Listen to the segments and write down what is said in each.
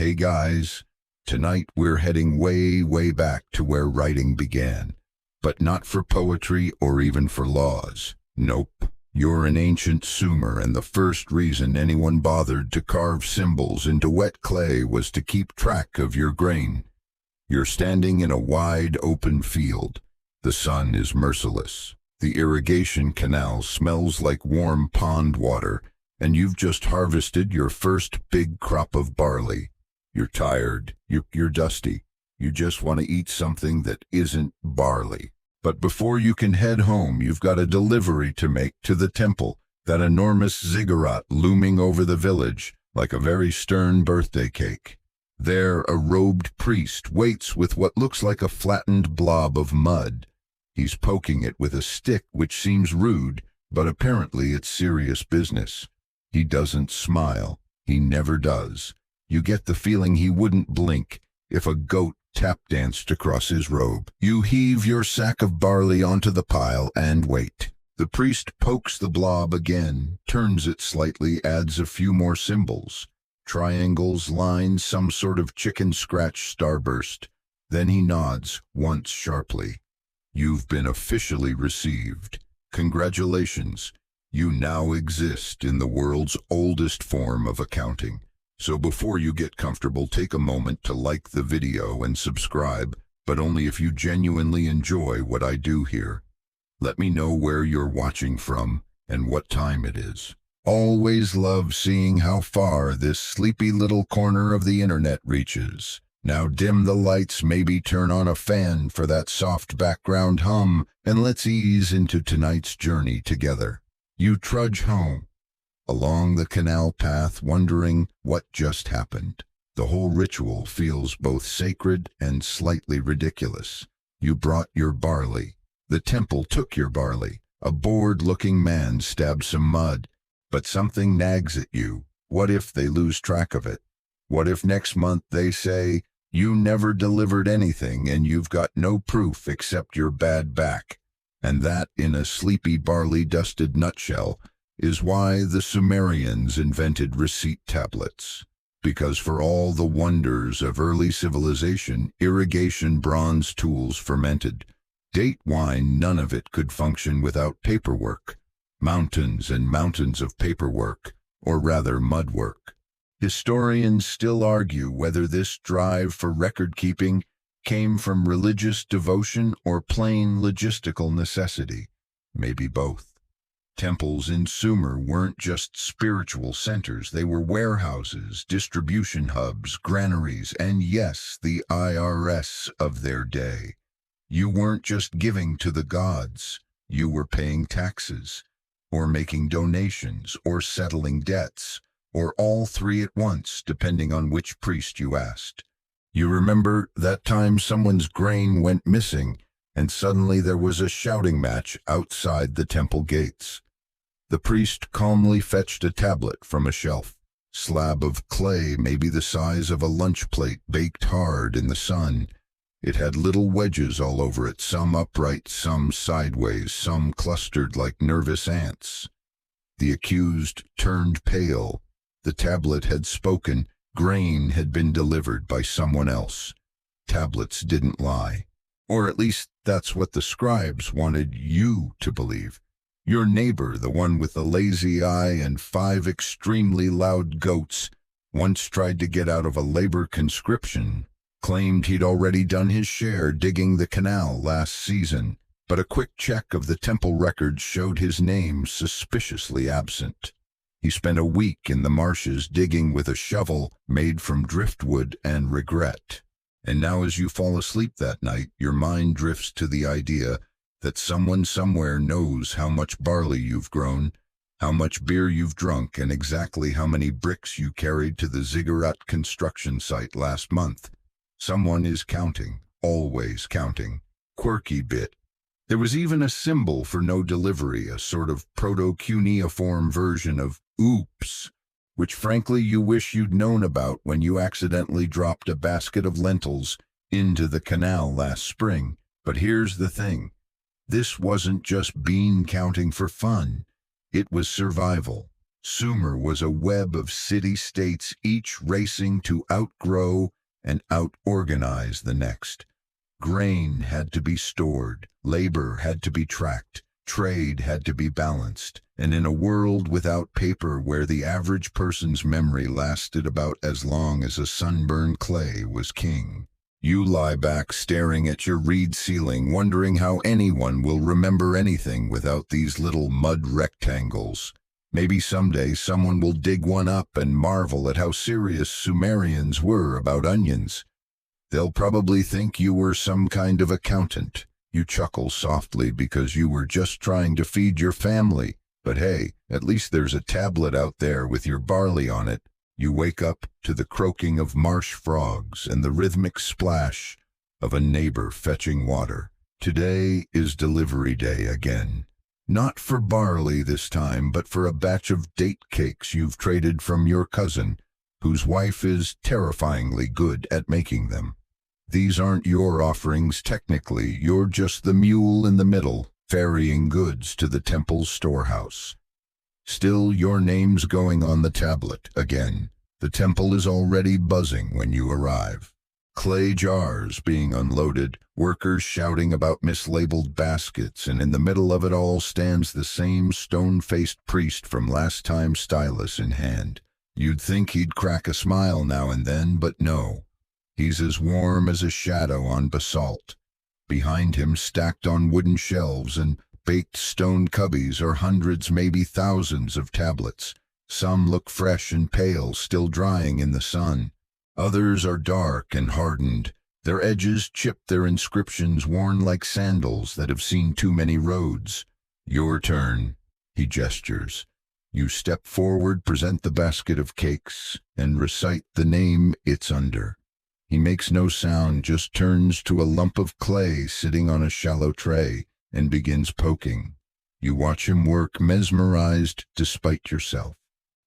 Hey guys, tonight we're heading way, way back to where writing began. But not for poetry or even for laws. Nope. You're an ancient Sumer, and the first reason anyone bothered to carve symbols into wet clay was to keep track of your grain. You're standing in a wide open field. The sun is merciless. The irrigation canal smells like warm pond water, and you've just harvested your first big crop of barley. You're tired, you're dusty. You just want to eat something that isn't barley. But before you can head home, you've got a delivery to make to the temple, that enormous ziggurat looming over the village like a very stern birthday cake. There, a robed priest waits with what looks like a flattened blob of mud. He's poking it with a stick, which seems rude, but apparently it's serious business. He doesn't smile. He never does. You get the feeling he wouldn't blink if a goat tap danced across his robe. You heave your sack of barley onto the pile and wait. The priest pokes the blob again, turns it slightly, adds a few more symbols. Triangles, lines, some sort of chicken scratch starburst. Then he nods once sharply. You've been officially received. Congratulations. You now exist in the world's oldest form of accounting. So before you get comfortable, take a moment to like the video and subscribe, but only if you genuinely enjoy what I do here. Let me know where you're watching from and what time it is. Always love seeing how far this sleepy little corner of the internet reaches. Now dim the lights, maybe turn on a fan for that soft background hum, and let's ease into tonight's journey together. You trudge home along the canal path, wondering what just happened. The whole ritual feels both sacred and slightly ridiculous. You brought your barley. The temple took your barley. A bored-looking man stabs some mud. But something nags at you. What if they lose track of it? What if next month they say, you never delivered anything and you've got no proof except your bad back? And that, in a sleepy barley-dusted nutshell, is why the Sumerians invented receipt tablets. Because for all the wonders of early civilization, irrigation bronze tools fermented. Date wine, none of it could function without paperwork. Mountains and mountains of paperwork, or rather mud work. Historians still argue whether this drive for record-keeping came from religious devotion or plain logistical necessity. Maybe both. Temples in Sumer weren't just spiritual centers, they were warehouses, distribution hubs, granaries, and yes, the IRS of their day. You weren't just giving to the gods, you were paying taxes, or making donations, or settling debts, or all three at once, depending on which priest you asked. You remember that time someone's grain went missing, and suddenly there was a shouting match outside the temple gates. The priest calmly fetched a tablet from a shelf. Slab of clay, maybe the size of a lunch plate, baked hard in the sun. It had little wedges all over it, some upright, some sideways, some clustered like nervous ants. The accused turned pale. The tablet had spoken. Grain had been delivered by someone else. Tablets didn't lie. Or at least that's what the scribes wanted you to believe. Your neighbor, the one with the lazy eye and 5 extremely loud goats, once tried to get out of a labor conscription, claimed he'd already done his share digging the canal last season, but a quick check of the temple records showed his name suspiciously absent. He spent a week in the marshes digging with a shovel made from driftwood and regret. And now as you fall asleep that night, your mind drifts to the idea that someone somewhere knows how much barley you've grown, how much beer you've drunk, and exactly how many bricks you carried to the ziggurat construction site last month. Someone is counting, always counting. Quirky bit. There was even a symbol for no delivery, a sort of proto-cuneiform version of oops, which frankly you wish you'd known about when you accidentally dropped a basket of lentils into the canal last spring. But here's the thing. This wasn't just bean counting for fun. It was survival. Sumer was a web of city-states, each racing to outgrow and out-organize the next. Grain had to be stored, labor had to be tracked, trade had to be balanced, and in a world without paper where the average person's memory lasted about as long as a sunburned clay was king, you lie back staring at your reed ceiling, wondering how anyone will remember anything without these little mud rectangles. Maybe someday someone will dig one up and marvel at how serious Sumerians were about onions. They'll probably think you were some kind of accountant. You chuckle softly because you were just trying to feed your family. But hey, at least there's a tablet out there with your barley on it. You wake up to the croaking of marsh frogs and the rhythmic splash of a neighbor fetching water. Today is delivery day again. Not for barley this time, but for a batch of date cakes you've traded from your cousin, whose wife is terrifyingly good at making them. These aren't your offerings technically, you're just the mule in the middle, ferrying goods to the temple's storehouse. Still, your name's going on the tablet again. The temple is already buzzing when you arrive. Clay jars being unloaded, workers shouting about mislabeled baskets, and in the middle of it all stands the same stone-faced priest from last time, stylus in hand. You'd think he'd crack a smile now and then, but no. He's as warm as a shadow on basalt. Behind him, stacked on wooden shelves and baked stone cubbies, are hundreds, maybe thousands of tablets. Some look fresh and pale, still drying in the sun. Others are dark and hardened, their edges chipped, their inscriptions worn like sandals that have seen too many roads. Your turn, he gestures. You step forward, present the basket of cakes, and recite the name it's under. He makes no sound, just turns to a lump of clay sitting on a shallow tray and begins poking. You watch him work, mesmerized despite yourself.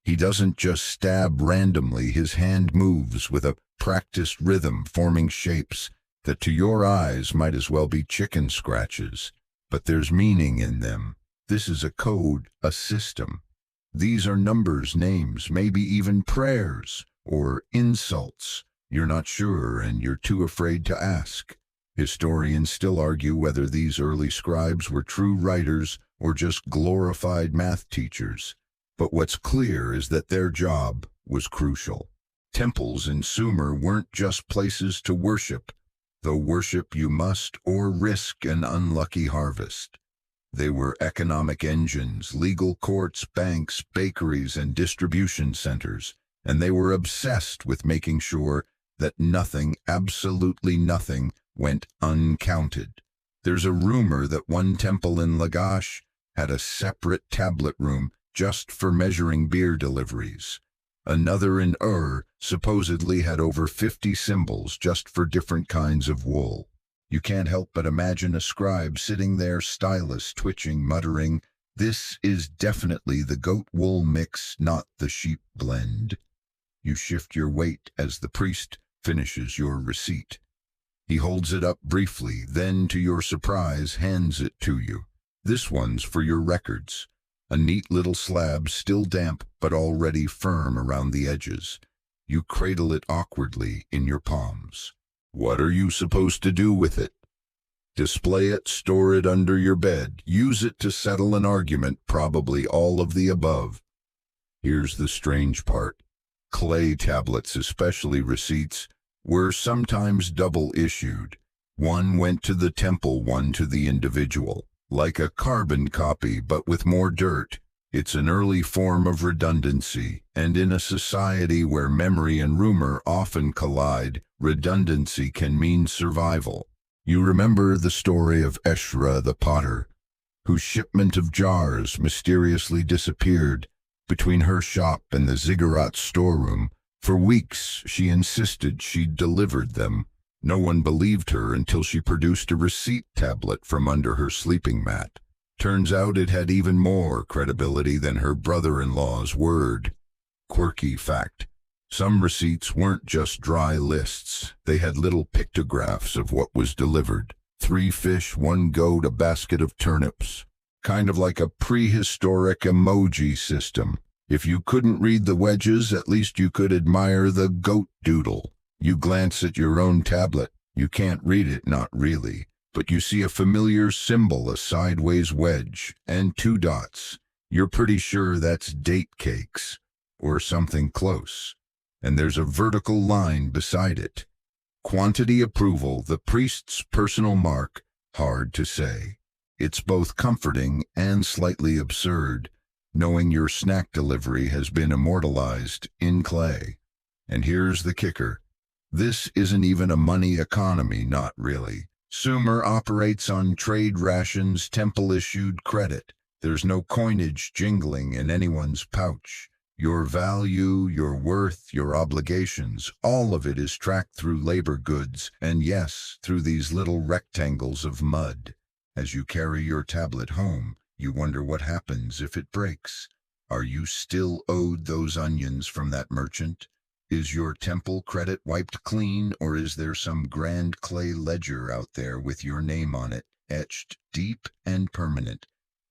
He doesn't just stab randomly, his hand moves with a practiced rhythm, forming shapes that to your eyes might as well be chicken scratches. But there's meaning in them. This is a code, a system. These are numbers, names, maybe even prayers or insults. You're not sure, and you're too afraid to ask. Historians still argue whether these early scribes were true writers or just glorified math teachers. But what's clear is that their job was crucial. Temples in Sumer weren't just places to worship, though worship you must or risk an unlucky harvest. They were economic engines, legal courts, banks, bakeries, and distribution centers, and they were obsessed with making sure that nothing, absolutely nothing, went uncounted. There's a rumor that one temple in Lagash had a separate tablet room just for measuring beer deliveries. Another in supposedly had over 50 symbols just for different kinds of wool. You can't help but imagine a scribe sitting there, stylus twitching, muttering, "This is definitely the goat wool mix, not the sheep blend." You shift your weight as the priest finishes your receipt. He holds it up briefly, then, to your surprise, hands it to you. "This one's for your records." A neat little slab, still damp but already firm around the edges. You cradle it awkwardly in your palms. What are you supposed to do with it? Display it, store it under your bed, use it to settle an argument, probably all of the above. Here's the strange part. Clay tablets, especially receipts, were sometimes double-issued. One went to the temple, one to the individual. Like a carbon copy, but with more dirt. It's an early form of redundancy, and in a society where memory and rumor often collide, redundancy can mean survival. You remember the story of Eshra the potter, whose shipment of jars mysteriously disappeared between her shop and the ziggurat storeroom. For weeks she insisted she'd delivered them. No one believed her until she produced a receipt tablet from under her sleeping mat. Turns out it had even more credibility than her brother-in-law's word. Quirky fact. Some receipts weren't just dry lists. They had little pictographs of what was delivered. 3 fish, 1 goat, a basket of turnips. Kind of like a prehistoric emoji system. If you couldn't read the wedges, at least you could admire the goat doodle. You glance at your own tablet. You can't read it, not really, but you see a familiar symbol, a sideways wedge, and two dots. You're pretty sure that's date cakes, or something close. And there's a vertical line beside it. Quantity approval, the priest's personal mark, hard to say. It's both comforting and slightly absurd, knowing your snack delivery has been immortalized in clay. And here's the kicker. This isn't even a money economy, not really. Sumer operates on trade rations, temple-issued credit. There's no coinage jingling in anyone's pouch. Your value, your worth, your obligations, all of it is tracked through labor goods, and yes, through these little rectangles of mud. As you carry your tablet home, you wonder what happens if it breaks. Are you still owed those onions from that merchant? Is your temple credit wiped clean, or is there some grand clay ledger out there with your name on it, etched deep and permanent?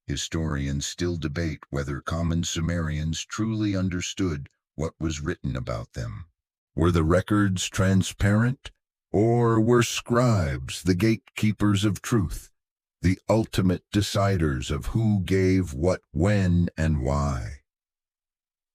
Historians still debate whether common Sumerians truly understood what was written about them. Were the records transparent, or were scribes the gatekeepers of truth, the ultimate deciders of who gave what, when, and why?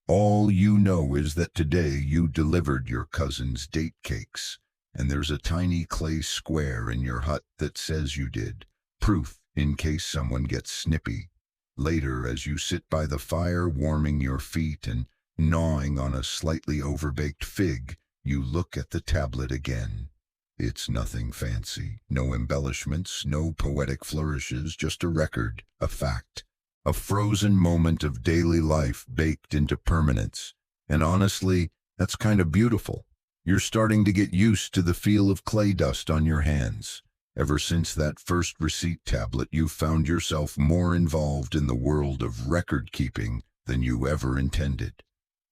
All you know is that today you delivered your cousin's date cakes, and there's a tiny clay square in your hut that says you did, proof in case someone gets snippy. Later, as you sit by the fire warming your feet and gnawing on a slightly overbaked fig, you look at the tablet again. It's nothing fancy, no embellishments, no poetic flourishes, just a record, a fact, a frozen moment of daily life baked into permanence. And honestly, that's kind of beautiful. You're starting to get used to the feel of clay dust on your hands. Ever since that first receipt tablet, you've found yourself more involved in the world of record-keeping than you ever intended.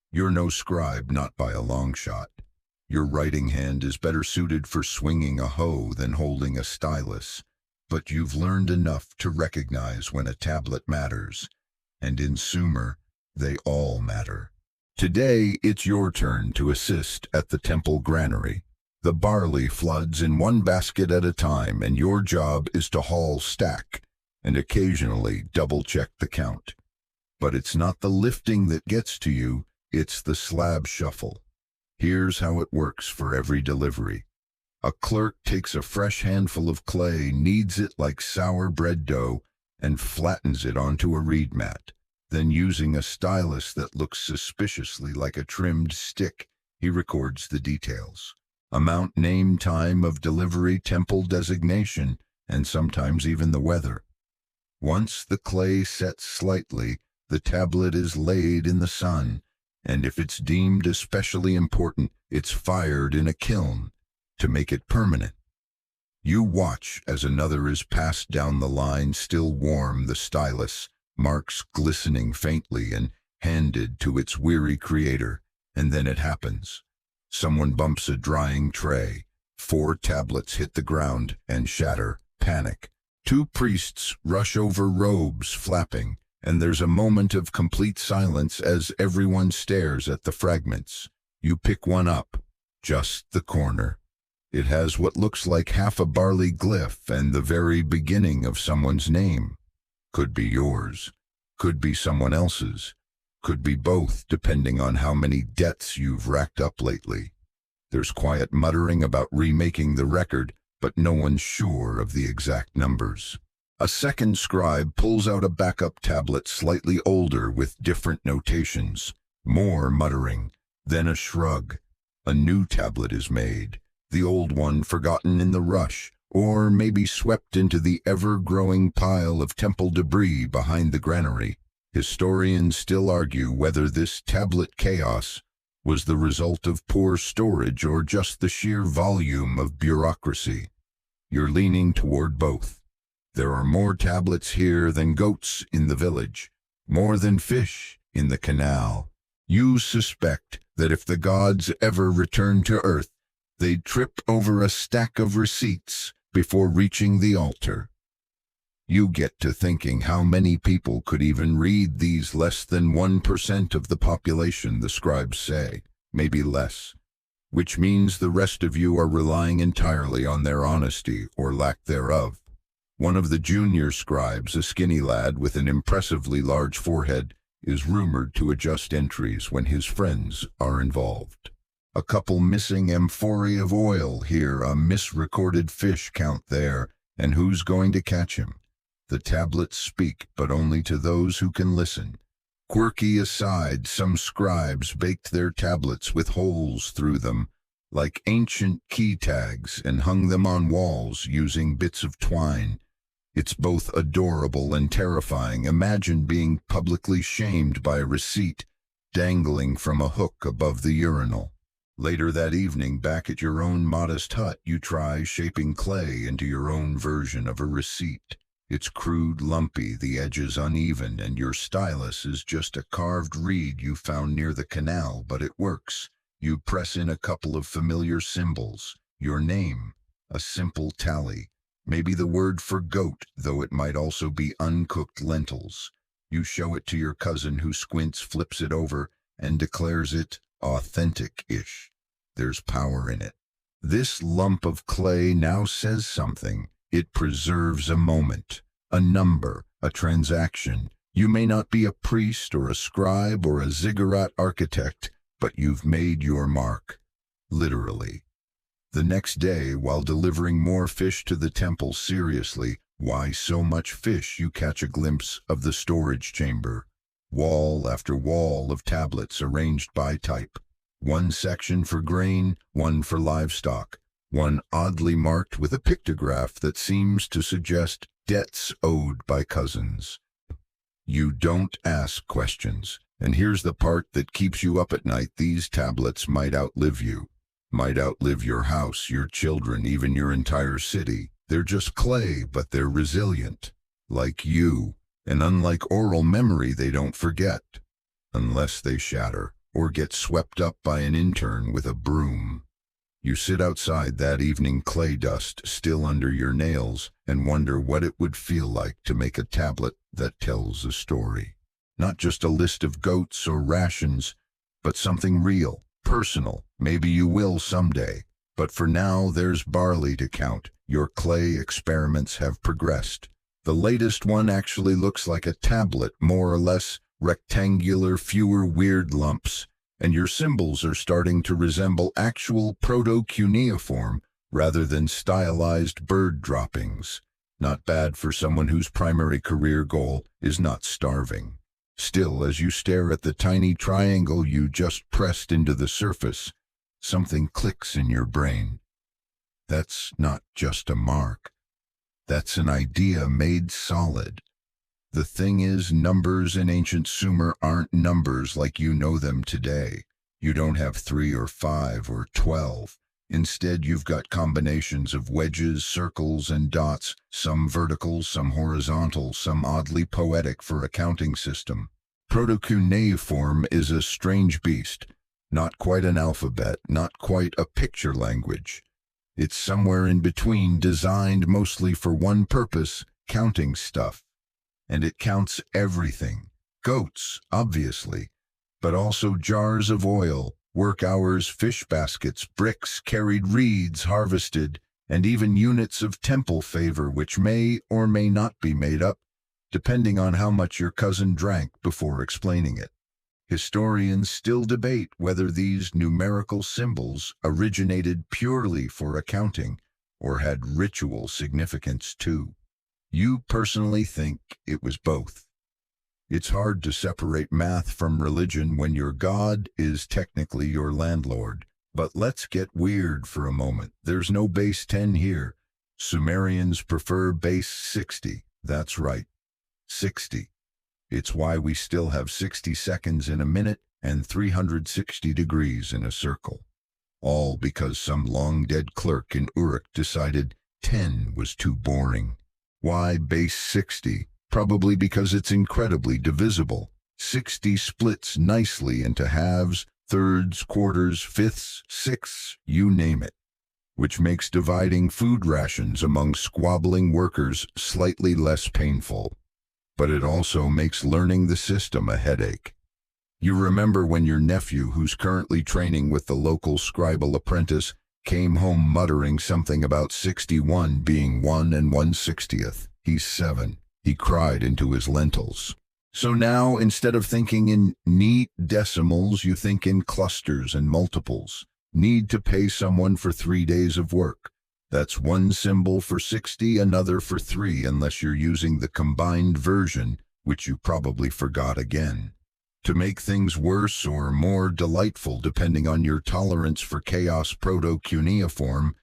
You're no scribe, not by a long shot. Your writing hand is better suited for swinging a hoe than holding a stylus, but you've learned enough to recognize when a tablet matters, and in Sumer, they all matter. Today, it's your turn to assist at the temple granary. The barley floods in one basket at a time, and your job is to haul stack and occasionally double-check the count. But it's not the lifting that gets to you, it's the slab shuffle. Here's how it works for every delivery. A clerk takes a fresh handful of clay, kneads it like sour bread dough, and flattens it onto a reed mat. Then, using a stylus that looks suspiciously like a trimmed stick, he records the details. Amount, name, time of delivery, temple designation, and sometimes even the weather. Once the clay sets slightly, the tablet is laid in the sun, and if it's deemed especially important, it's fired in a kiln to make it permanent. You watch as another is passed down the line, still warm, the stylus, marks glistening faintly, and handed to its weary creator, and then it happens. Someone bumps a drying tray. 4 tablets hit the ground and shatter. Panic. 2 priests rush over, robes flapping, and there's a moment of complete silence as everyone stares at the fragments. You pick one up, just the corner. It has what looks like half a barley glyph and the very beginning of someone's name. Could be yours, could be someone else's. Could be both, depending on how many debts you've racked up lately. There's quiet muttering about remaking the record, but no one's sure of the exact numbers. A second scribe pulls out a backup tablet slightly older with different notations. More muttering, then a shrug. A new tablet is made, the old one forgotten in the rush, or maybe swept into the ever-growing pile of temple debris behind the granary. Historians still argue whether this tablet chaos was the result of poor storage or just the sheer volume of bureaucracy. You're leaning toward both. There are more tablets here than goats in the village, more than fish in the canal. You suspect that if the gods ever returned to Earth, they'd trip over a stack of receipts before reaching the altar. You get to thinking how many people could even read these. Less than 1% of the population, the scribes say, maybe less, which means the rest of you are relying entirely on their honesty or lack thereof. One of the junior scribes, a skinny lad with an impressively large forehead, is rumored to adjust entries when his friends are involved. A couple missing amphorae of oil here, a misrecorded fish count there, and who's going to catch him? The tablets speak, but only to those who can listen. Quirky aside, some scribes baked their tablets with holes through them, like ancient key tags, and hung them on walls using bits of twine. It's both adorable and terrifying. Imagine being publicly shamed by a receipt dangling from a hook above the urinal. Later that evening, back at your own modest hut, you try shaping clay into your own version of a receipt. It's crude, lumpy, the edges uneven, and your stylus is just a carved reed you found near the canal, but it works. You press in a couple of familiar symbols, your name, a simple tally, maybe the word for goat, though it might also be uncooked lentils. You show it to your cousin, who squints, flips it over, and declares it authentic-ish. There's power in it. This lump of clay now says something. It preserves a moment, a number, a transaction. You may not be a priest or a scribe or a ziggurat architect, but you've made your mark, literally. The next day, while delivering more fish to the temple, seriously, why so much fish? You catch a glimpse of the storage chamber. Wall after wall of tablets arranged by type. One section for grain, one for livestock. One oddly marked with a pictograph that seems to suggest debts owed by cousins. You don't ask questions, and here's the part that keeps you up at night. These tablets might outlive you, might outlive your house, your children, even your entire city. They're just clay, but they're resilient, like you, and unlike oral memory, they don't forget, unless they shatter or get swept up by an intern with a broom. You sit outside that evening, clay dust still under your nails, and wonder what it would feel like to make a tablet that tells a story. Not just a list of goats or rations, but something real, personal. Maybe you will someday, but for now there's barley to count. Your clay experiments have progressed. The latest one actually looks like a tablet, more or less rectangular, fewer weird lumps. And your symbols are starting to resemble actual proto-cuneiform rather than stylized bird droppings. Not bad for someone whose primary career goal is not starving. Still, as you stare at the tiny triangle you just pressed into the surface, something clicks in your brain. That's not just a mark. That's an idea made solid. The thing is, numbers in ancient Sumer aren't numbers like you know them today. You don't have 3 or 5 or 12. Instead, you've got combinations of wedges, circles, and dots, some vertical, some horizontal, some oddly poetic for a counting system. Proto-cuneiform is a strange beast. Not quite an alphabet, not quite a picture language. It's somewhere in between, designed mostly for one purpose, counting stuff. And it counts everything. Goats, obviously, but also jars of oil, work hours, fish baskets, bricks, carried reeds harvested, and even units of temple favor, which may or may not be made up, depending on how much your cousin drank before explaining it. Historians still debate whether these numerical symbols originated purely for accounting or had ritual significance too. You personally think it was both. It's hard to separate math from religion when your god is technically your landlord. But let's get weird for a moment. There's no base 10 here. Sumerians prefer base 60. That's right, 60. It's why we still have 60 seconds in a minute and 360 degrees in a circle. All because some long-dead clerk in Uruk decided 10 was too boring. Why base 60? Probably because it's incredibly divisible. 60 splits nicely into halves, thirds, quarters, fifths, sixths, you name it. which makes dividing food rations among squabbling workers slightly less painful. But it also makes learning the system a headache. You remember when your nephew, who's currently training with the local scribal apprentice, came home muttering something about 61 being 1 and 1/60th. He's 7. He cried into his lentils. So now, instead of thinking in neat decimals, you think in clusters and multiples. Need to pay someone for 3 days of work. That's one symbol for 60, another for 3, unless you're using the combined version, which you probably forgot again. To make things worse or more delightful, depending on your tolerance for chaos, proto-cuneiform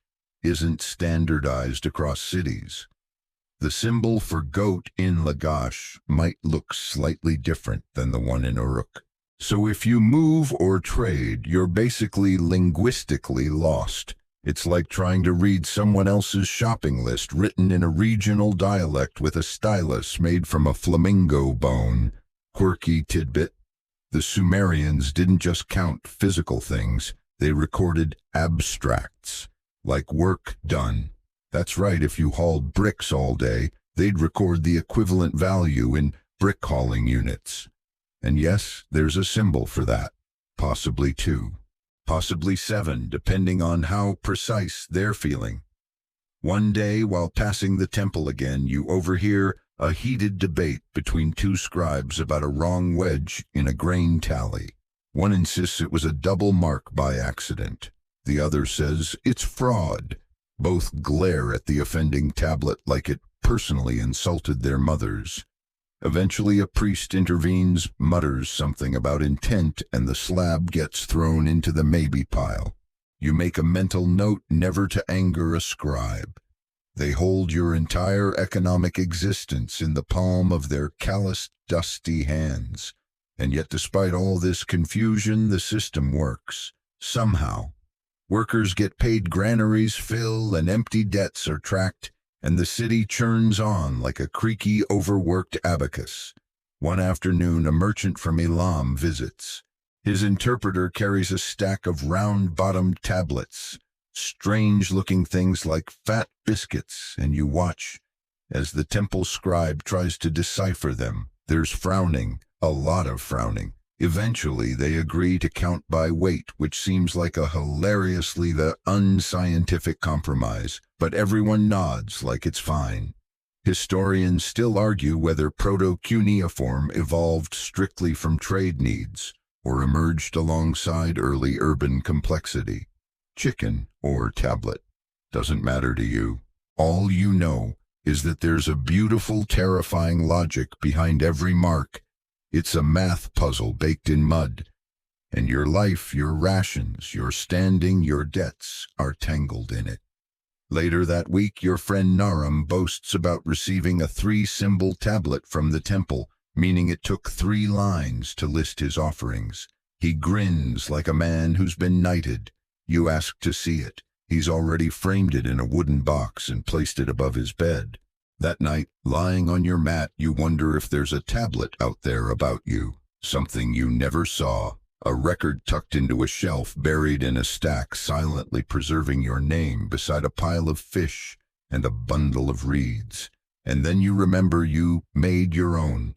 isn't standardized across cities. The symbol for goat in Lagash might look slightly different than the one in Uruk. So if you move or trade, you're basically linguistically lost. It's like trying to read someone else's shopping list written in a regional dialect with a stylus made from a flamingo bone. Quirky tidbit. The Sumerians didn't just count physical things, they recorded abstracts, like work done. That's right, if you hauled bricks all day, they'd record the equivalent value in brick hauling units. And yes, there's a symbol for that. Possibly 2. Possibly 7, depending on how precise they're feeling. One day, while passing the temple again, you overhear a heated debate between 2 scribes about a wrong wedge in a grain tally. One insists it was a double mark by accident. The other says it's fraud. Both glare at the offending tablet like it personally insulted their mothers. Eventually, a priest intervenes, mutters something about intent, and the slab gets thrown into the maybe pile. You make a mental note never to anger a scribe. They hold your entire economic existence in the palm of their calloused, dusty hands. And yet, despite all this confusion, the system works. Somehow. Workers get paid, granaries fill, and empty debts are tracked, and the city churns on like a creaky, overworked abacus. One afternoon, a merchant from Elam visits. His interpreter carries a stack of round-bottomed tablets, strange-looking things like fat biscuits, and you watch as the temple scribe tries to decipher them. There's frowning, a lot of frowning. Eventually, they agree to count by weight, which seems like a hilariously unscientific compromise, but everyone nods like it's fine. Historians still argue whether proto-cuneiform evolved strictly from trade needs or emerged alongside early urban complexity. Chicken or tablet doesn't matter to you. All you know is that there's a beautiful, terrifying logic behind every mark. It's a math puzzle baked in mud, and your life, your rations, your standing, your debts are tangled in it. Later that week, your friend Naram boasts about receiving a 3-symbol tablet from the temple, meaning it took 3 lines to list his offerings. He grins like a man who's been knighted. You ask to see it. He's already framed it in a wooden box and placed it above his bed. That night, lying on your mat, you wonder if there's a tablet out there about you. Something you never saw. A record tucked into a shelf, buried in a stack, silently preserving your name beside a pile of fish and a bundle of reeds. And then you remember you made your own.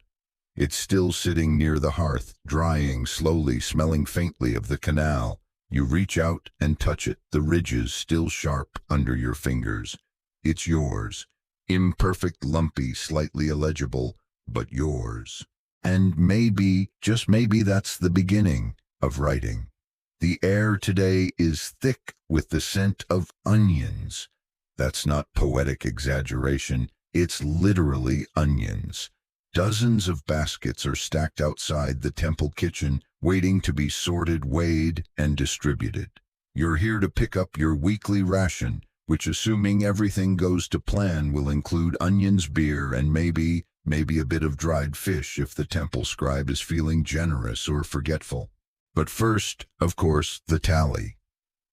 It's still sitting near the hearth, drying slowly, smelling faintly of the canal. You reach out and touch it, the ridges still sharp under your fingers. It's yours. Imperfect, lumpy, slightly illegible, but yours. And maybe, just maybe, that's the beginning of writing. The air today is thick with the scent of onions. That's not poetic exaggeration, it's literally onions. Dozens of baskets are stacked outside the temple kitchen, waiting to be sorted, weighed, and distributed. You're here to pick up your weekly ration, which, assuming everything goes to plan, will include onions, beer, and maybe a bit of dried fish if the temple scribe is feeling generous or forgetful. But first, of course, the tally.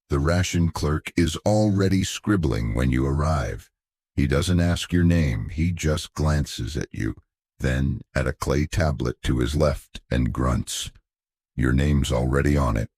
The ration clerk is already scribbling when you arrive. He doesn't ask your name, he just glances at you, then at a clay tablet to his left and grunts. Your name's already on it,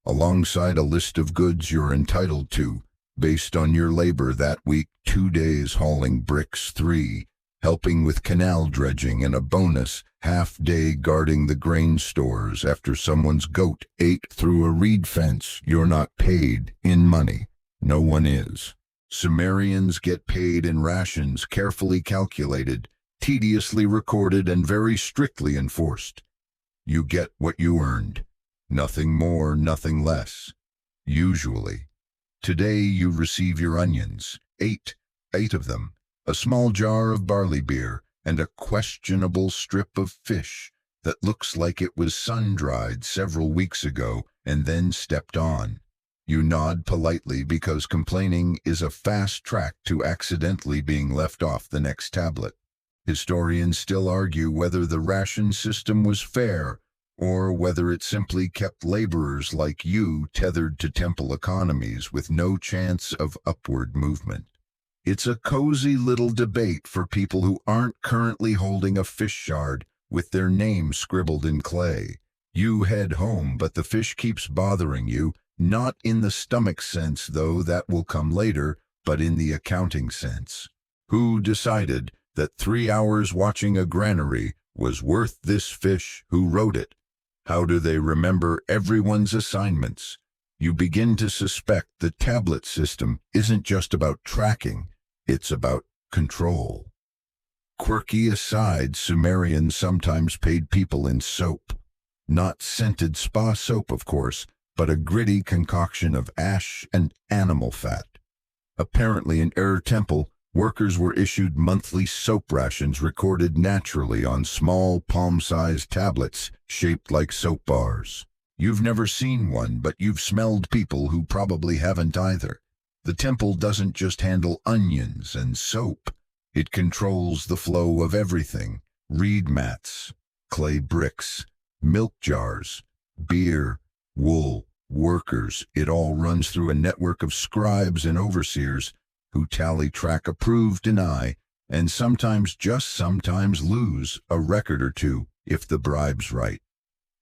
alongside a list of goods you're entitled to, based on your labor that week, 2 days hauling bricks, 3 helping with canal dredging, and a bonus half-day guarding the grain stores after someone's goat ate through a reed fence. You're not paid in money. No one is. Sumerians get paid in rations, carefully calculated, tediously recorded, and very strictly enforced. You get what you earned. Nothing more, nothing less. Usually. Today you receive your onions, eight of them, a small jar of barley beer, and a questionable strip of fish that looks like it was sun-dried several weeks ago and then stepped on. You nod politely because complaining is a fast track to accidentally being left off the next tablet. Historians still argue whether the ration system was fair or whether it simply kept laborers like you tethered to temple economies with no chance of upward movement. It's a cozy little debate for people who aren't currently holding a fish shard with their name scribbled in clay. You head home, but the fish keeps bothering you, not in the stomach sense, though that will come later, but in the accounting sense. Who decided that 3 hours watching a granary was worth this fish? Who wrote it? How do they remember everyone's assignments? You begin to suspect the tablet system isn't just about tracking, it's about control. Quirky aside, Sumerians sometimes paid people in soap. Not scented spa soap, of course, but a gritty concoction of ash and animal fat. Apparently in Ur Temple, workers were issued monthly soap rations recorded naturally on small palm-sized tablets shaped like soap bars. You've never seen one, but you've smelled people who probably haven't either. The temple doesn't just handle onions and soap. It controls the flow of everything: reed mats, clay bricks, milk jars, beer, wool, workers. It all runs through a network of scribes and overseers who tally, track, approve, deny, and sometimes, just sometimes, lose a record or two if the bribe's right.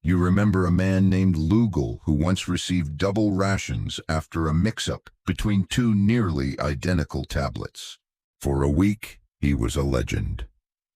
You remember a man named Lugal who once received double rations after a mix-up between 2 nearly identical tablets. For a week, he was a legend.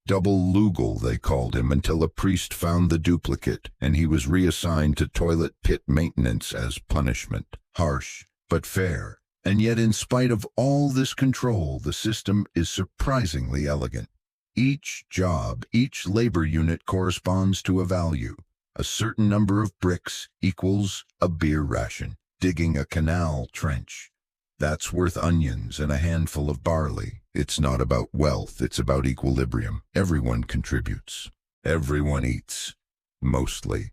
Double Lugal, they called him, until a priest found the duplicate, and he was reassigned to toilet pit maintenance as punishment. Harsh, but fair. And yet, in spite of all this control, the system is surprisingly elegant. Each job, each labor unit corresponds to a value. A certain number of bricks equals a beer ration. Digging a canal trench, that's worth onions and a handful of barley. It's not about wealth, it's about equilibrium. Everyone contributes. Everyone eats. Mostly.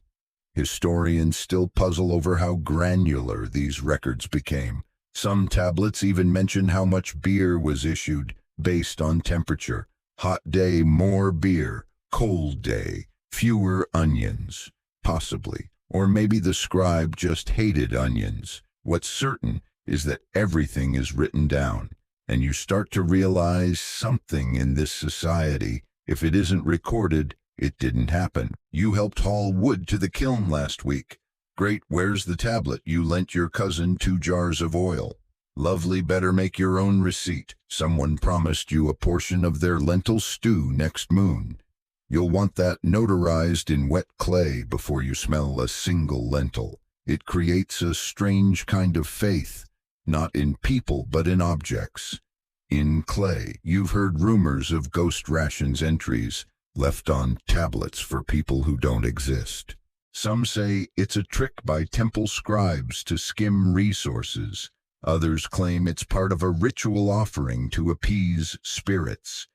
Historians still puzzle over how granular these records became. Some tablets even mention how much beer was issued based on temperature. Hot day, more beer. Cold day, fewer onions. Possibly. Or maybe the scribe just hated onions. What's certain is that everything is written down, and you start to realize something in this society. If it isn't recorded, it didn't happen. You helped haul wood to the kiln last week. Great, where's the tablet? You lent your cousin 2 jars of oil. Lovely, better make your own receipt. Someone promised you a portion of their lentil stew next moon. You'll want that notarized in wet clay before you smell a single lentil. It creates a strange kind of faith, not in people but in objects. In clay, you've heard rumors of ghost rations entries left on tablets for people who don't exist. Some say it's a trick by temple scribes to skim resources. Others claim it's part of a ritual offering to appease spirits.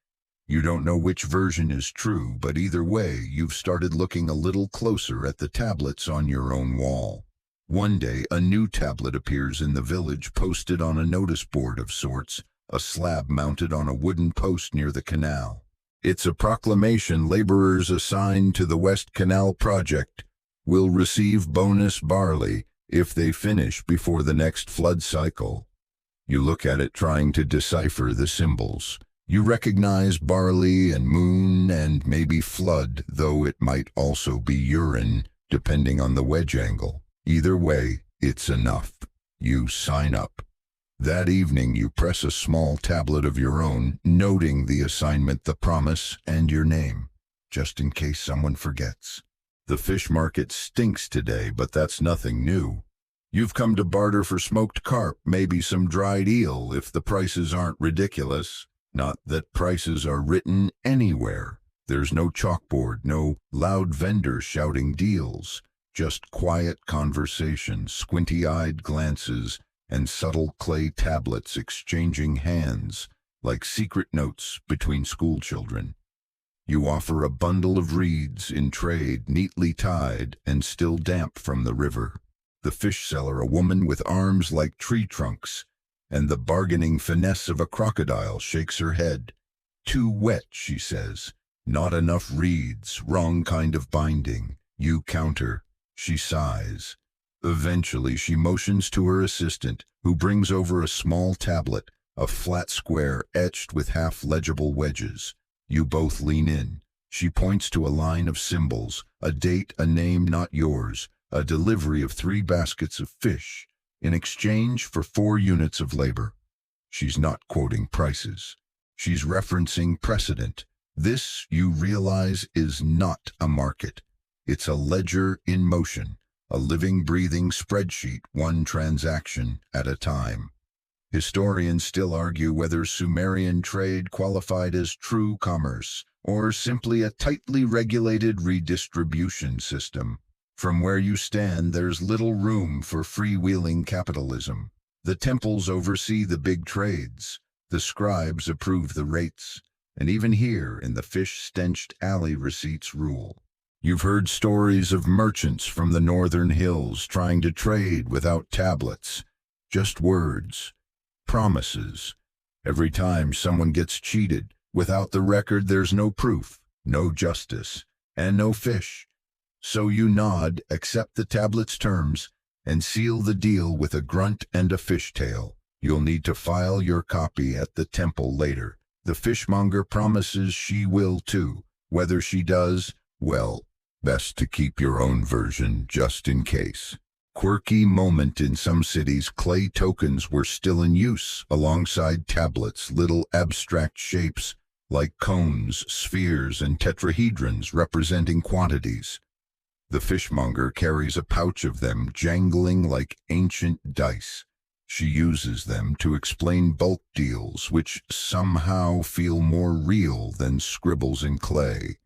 You don't know which version is true, but either way, you've started looking a little closer at the tablets on your own wall. One day, a new tablet appears in the village, posted on a notice board of sorts, a slab mounted on a wooden post near the canal. It's a proclamation: laborers assigned to the West Canal project will receive bonus barley if they finish before the next flood cycle. You look at it, trying to decipher the symbols. You recognize barley and moon and maybe flood, though it might also be urine, depending on the wedge angle. Either way, it's enough. You sign up. That evening you press a small tablet of your own, noting the assignment, the promise, and your name, just in case someone forgets. The fish market stinks today, but that's nothing new. You've come to barter for smoked carp, maybe some dried eel if the prices aren't ridiculous. Not that prices are written anywhere. There's no chalkboard, no loud vendors shouting deals, just quiet conversation, squinty-eyed glances, and subtle clay tablets exchanging hands like secret notes between schoolchildren. You offer a bundle of reeds in trade, neatly tied and still damp from the river. The fish seller, a woman with arms like tree trunks, and the bargaining finesse of a crocodile, shakes her head. Too wet, she says. Not enough reeds, wrong kind of binding. You counter. She sighs. Eventually she motions to her assistant, who brings over a small tablet, a flat square etched with half-legible wedges. You both lean in. She points to a line of symbols, a date, a name not yours, a delivery of 3 baskets of fish, in exchange for 4 units of labor. She's not quoting prices. She's referencing precedent. This, you realize, is not a market. It's a ledger in motion. A living, breathing spreadsheet, one transaction at a time. Historians still argue whether Sumerian trade qualified as true commerce, or simply a tightly regulated redistribution system. From where you stand, there's little room for freewheeling capitalism. The temples oversee the big trades. The scribes approve the rates. And even here, in the fish-stenched alley, receipts rule. You've heard stories of merchants from the northern hills trying to trade without tablets, just words, promises. Every time someone gets cheated, without the record there's no proof, no justice, and no fish. So you nod, accept the tablet's terms, and seal the deal with a grunt and a fishtail. You'll need to file your copy at the temple later. The fishmonger promises she will too. Whether she does, well, best to keep your own version just in case. Quirky moment in some cities, clay tokens were still in use alongside tablets, little abstract shapes like cones, spheres, and tetrahedrons representing quantities. The fishmonger carries a pouch of them jangling like ancient dice. She uses them to explain bulk deals, which somehow feel more real than scribbles in clay.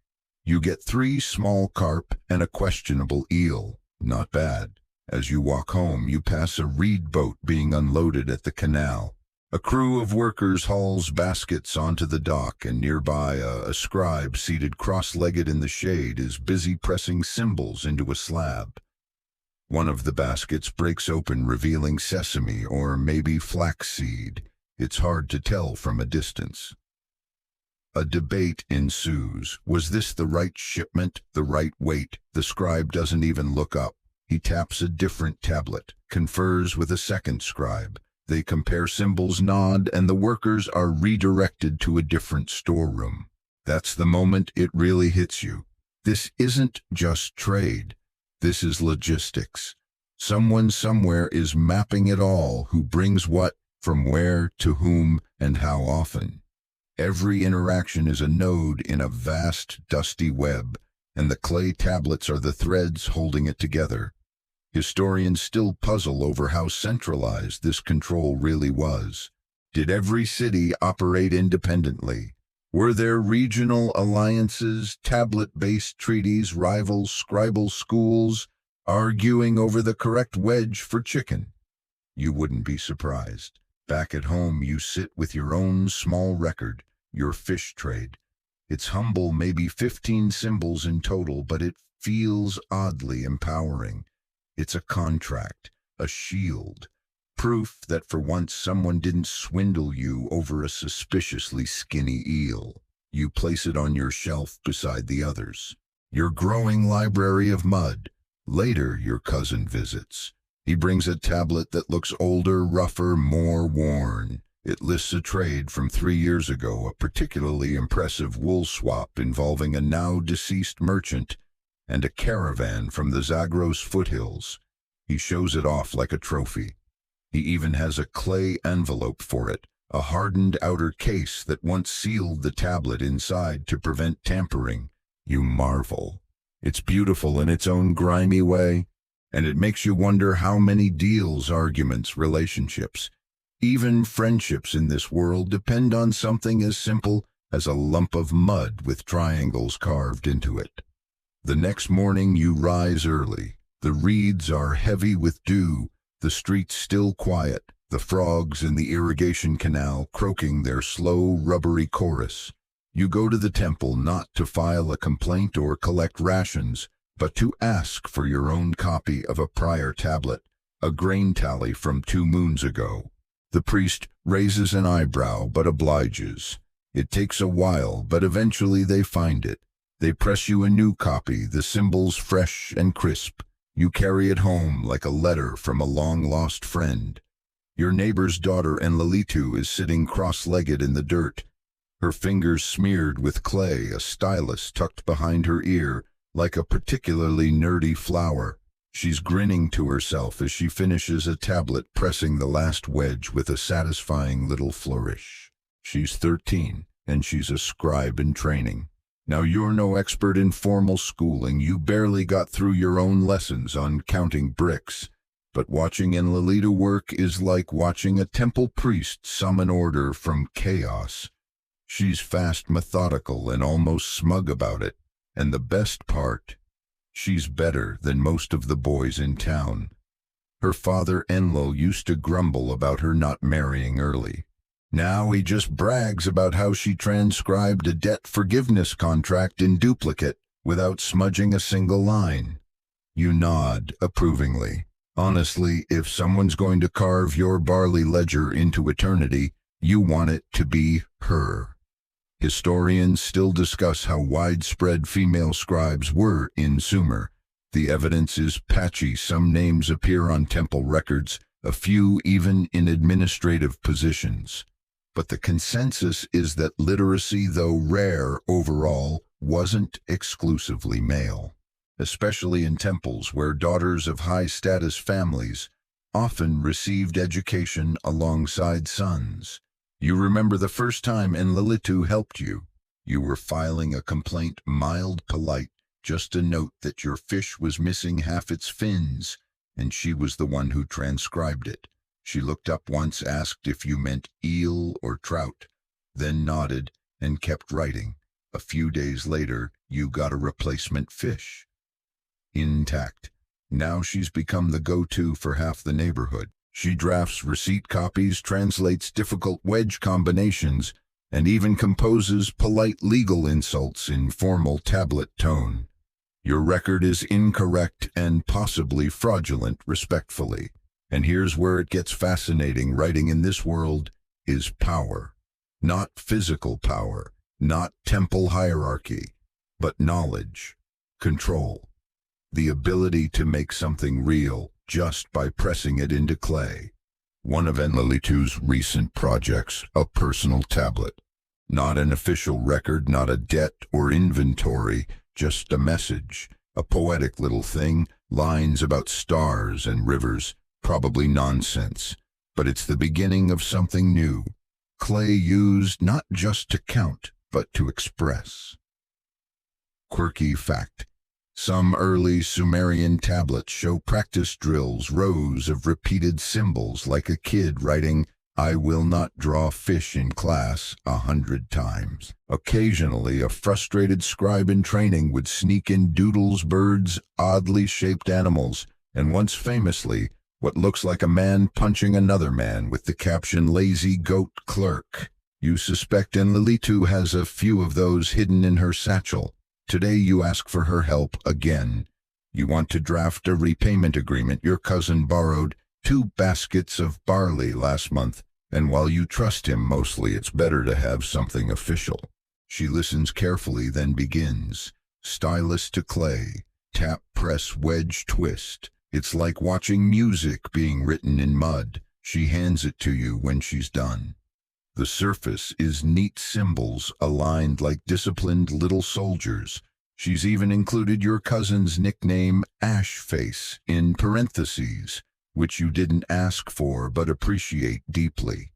You get 3 small carp and a questionable eel. Not bad. As you walk home, you pass a reed boat being unloaded at the canal. A crew of workers hauls baskets onto the dock, and nearby a scribe seated cross-legged in the shade is busy pressing symbols into a slab. One of the baskets breaks open, revealing sesame or maybe flaxseed. It's hard to tell from a distance. A debate ensues. Was this the right shipment, the right weight? The scribe doesn't even look up. He taps a different tablet, confers with a second scribe. They compare symbols, nod, and the workers are redirected to a different storeroom. That's the moment it really hits you. This isn't just trade. This is logistics. Someone somewhere is mapping it all, who brings what, from where, to whom, and how often. Every interaction is a node in a vast, dusty web, and the clay tablets are the threads holding it together. Historians still puzzle over how centralized this control really was. Did every city operate independently? Were there regional alliances, tablet-based treaties, rivals, scribal schools, arguing over the correct wedge for chicken? You wouldn't be surprised. Back at home, you sit with your own small record, your fish trade. It's humble, maybe 15 symbols in total, but it feels oddly empowering. It's a contract, a shield, proof that for once someone didn't swindle you over a suspiciously skinny eel. You place it on your shelf beside the others. Your growing library of mud. Later, your cousin visits. He brings a tablet that looks older, rougher, more worn. It lists a trade from 3 years ago, a particularly impressive wool swap involving a now-deceased merchant and a caravan from the Zagros foothills. He shows it off like a trophy. He even has a clay envelope for it, a hardened outer case that once sealed the tablet inside to prevent tampering. You marvel. It's beautiful in its own grimy way, and it makes you wonder how many deals, arguments, relationships, even friendships in this world depend on something as simple as a lump of mud with triangles carved into it. The next morning you rise early. The reeds are heavy with dew, the streets still quiet, the frogs in the irrigation canal croaking their slow, rubbery chorus. You go to the temple not to file a complaint or collect rations, but to ask for your own copy of a prior tablet, a grain tally from 2 moons ago. The priest raises an eyebrow but obliges. It takes a while, but eventually they find it. They press you a new copy, the symbols fresh and crisp. You carry it home like a letter from a long-lost friend. Your neighbor's daughter Enlilitu is sitting cross-legged in the dirt, her fingers smeared with clay, a stylus tucked behind her ear, like a particularly nerdy flower. She's grinning to herself as she finishes a tablet, pressing the last wedge with a satisfying little flourish. She's 13, and she's a scribe in training. Now you're no expert in formal schooling, you barely got through your own lessons on counting bricks, but watching Enlilitu work is like watching a temple priest summon order from chaos. She's fast, methodical, and almost smug about it, and the best part, she's better than most of the boys in town. Her father Enlil used to grumble about her not marrying early. Now he just brags about how she transcribed a debt forgiveness contract in duplicate without smudging a single line. You nod approvingly. Honestly, if someone's going to carve your barley ledger into eternity, you want it to be her. Historians still discuss how widespread female scribes were in Sumer. The evidence is patchy. Some names appear on temple records, a few even in administrative positions. But the consensus is that literacy, though rare overall, wasn't exclusively male, especially in temples where daughters of high-status families often received education alongside sons. You remember the first time Enlilitu helped you. You were filing a complaint, mild, polite, just a note that your fish was missing half its fins, and she was the one who transcribed it. She looked up once, asked if you meant eel or trout, then nodded and kept writing. A few days later, you got a replacement fish. Intact. Now she's become the go-to for half the neighborhood. She drafts receipt copies, translates difficult wedge combinations, and even composes polite legal insults in formal tablet tone. Your record is incorrect and possibly fraudulent, respectfully. And here's where it gets fascinating. Writing in this world is power. Not physical power, not temple hierarchy, but knowledge, control, the ability to make something real just by pressing it into clay. One of Enlilitu's recent projects, a personal tablet. Not an official record, not a debt or inventory, just a message, a poetic little thing, lines about stars and rivers. Probably nonsense, but it's the beginning of something new. Clay used not just to count, but to express. Quirky fact. Some early Sumerian tablets show practice drills, rows of repeated symbols, like a kid writing, "I will not draw fish in class" 100 times. Occasionally, a frustrated scribe in training would sneak in doodles, birds, oddly shaped animals, and once famously, what looks like a man punching another man with the caption, "Lazy Goat Clerk." You suspect Enlilitu has a few of those hidden in her satchel. Today you ask for her help again. You want to draft a repayment agreement. Your cousin borrowed 2 baskets of barley last month, and while you trust him mostly, it's better to have something official. She listens carefully, then begins. Stylus to clay, tap, press, wedge, twist. It's like watching music being written in mud. She hands it to you when she's done. The surface is neat symbols aligned like disciplined little soldiers. She's even included your cousin's nickname, Ash Face, in parentheses, which you didn't ask for but appreciate deeply.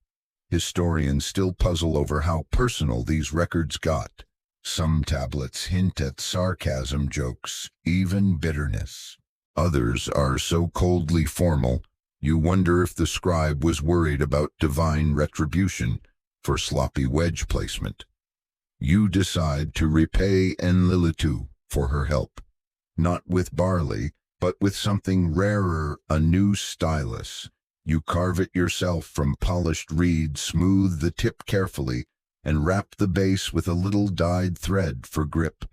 Historians still puzzle over how personal these records got. Some tablets hint at sarcasm, jokes, even bitterness. Others are so coldly formal, you wonder if the scribe was worried about divine retribution for sloppy wedge placement. You decide to repay Enlilitu for her help, not with barley, but with something rarer, a new stylus. You carve it yourself from polished reed, smooth the tip carefully, and wrap the base with a little dyed thread for grip.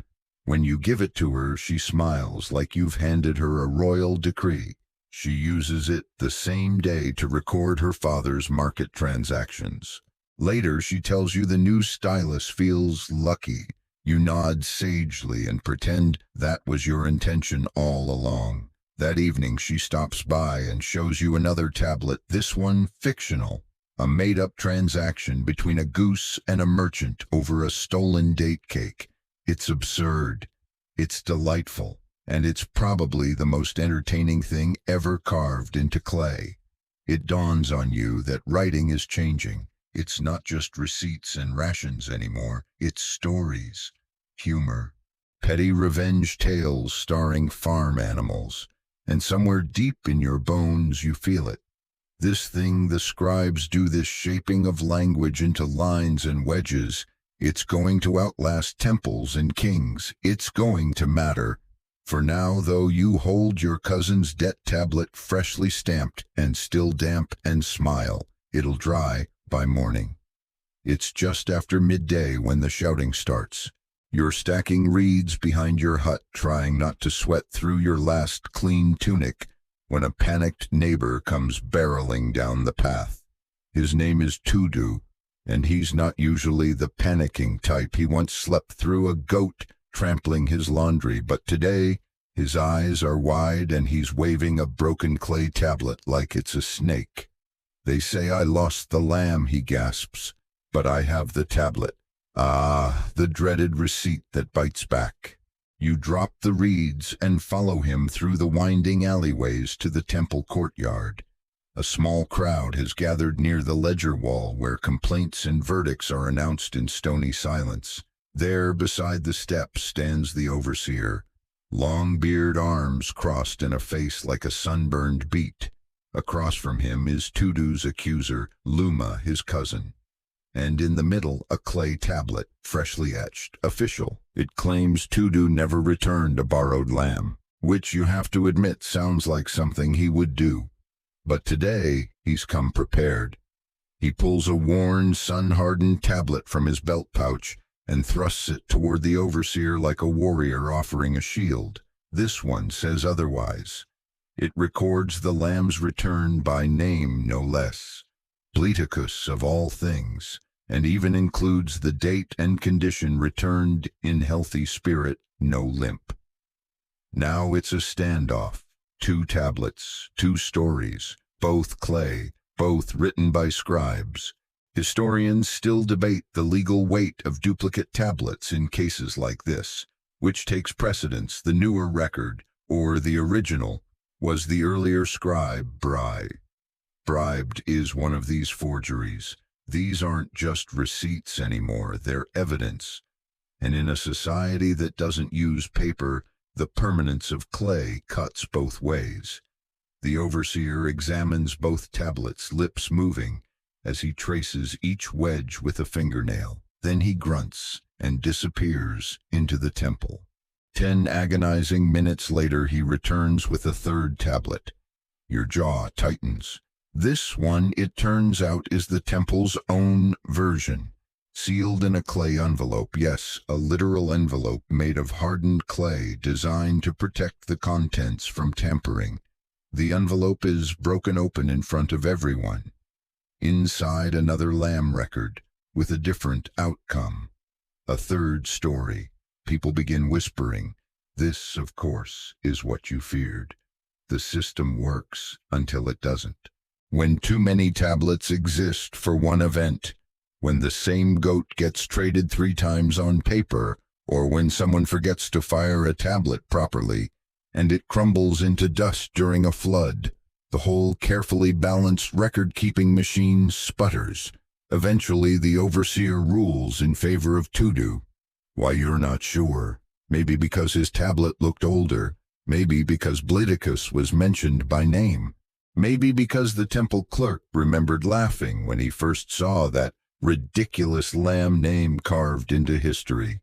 When you give it to her, she smiles like you've handed her a royal decree. She uses it the same day to record her father's market transactions. Later, she tells you the new stylus feels lucky. You nod sagely and pretend that was your intention all along. That evening, she stops by and shows you another tablet, this one fictional. A made-up transaction between a goose and a merchant over a stolen date cake. It's absurd. It's delightful. And it's probably the most entertaining thing ever carved into clay. It dawns on you that writing is changing. It's not just receipts and rations anymore. It's stories, humor, petty revenge tales starring farm animals. And somewhere deep in your bones you feel it. This thing the scribes do, this shaping of language into lines and wedges, it's going to outlast temples and kings. It's going to matter. For now, though, you hold your cousin's debt tablet freshly stamped and still damp, and smile. It'll dry by morning. It's just after midday when the shouting starts. You're stacking reeds behind your hut, trying not to sweat through your last clean tunic, when a panicked neighbor comes barreling down the path. His name is Tudu, and he's not usually the panicking type. He once slept through a goat trampling his laundry, but today his eyes are wide and he's waving a broken clay tablet like it's a snake. They say I lost the lamb, he gasps, but I have the tablet. Ah, the dreaded receipt that bites back. You drop the reeds and follow him through the winding alleyways to the temple courtyard. A small crowd has gathered near the ledger wall where complaints and verdicts are announced in stony silence. There, beside the steps, stands the overseer, long beard, arms crossed, and a face like a sunburned beet. Across from him is Tudu's accuser, Luma, his cousin. And in the middle, a clay tablet, freshly etched, official. It claims Tudu never returned a borrowed lamb, which you have to admit sounds like something he would do. But today, he's come prepared. He pulls a worn, sun-hardened tablet from his belt pouch and thrusts it toward the overseer like a warrior offering a shield. This one says otherwise. It records the lamb's return by name, no less. Bleticus of all things, and even includes the date and condition, returned in healthy spirit, no limp. Now it's a standoff. 2 tablets, 2 stories, both clay, both written by scribes. Historians still debate the legal weight of duplicate tablets in cases like this, which takes precedence, the newer record, or the original. Was the earlier scribe bribed is one of these forgeries. These aren't just receipts anymore, they're evidence. And in a society that doesn't use paper, the permanence of clay cuts both ways. The overseer examines both tablets, lips moving, as he traces each wedge with a fingernail. Then he grunts and disappears into the temple. 10 agonizing minutes later, he returns with a 3rd tablet. Your jaw tightens. This one, it turns out, is the temple's own version. Sealed in a clay envelope, yes, a literal envelope made of hardened clay designed to protect the contents from tampering. The envelope is broken open in front of everyone. Inside, another lamb record, with a different outcome. A 3rd story. People begin whispering. This, of course, is what you feared. The system works until it doesn't. When too many tablets exist for one event, when the same goat gets traded 3 times on paper, or when someone forgets to fire a tablet properly, and it crumbles into dust during a flood, The whole carefully balanced record-keeping machine sputters. Eventually, the overseer rules in favor of Tudu. Why, you're not sure. Maybe because his tablet looked older. Maybe because Blidicus was mentioned by name. Maybe because the temple clerk remembered laughing when he first saw that ridiculous lamb name carved into history.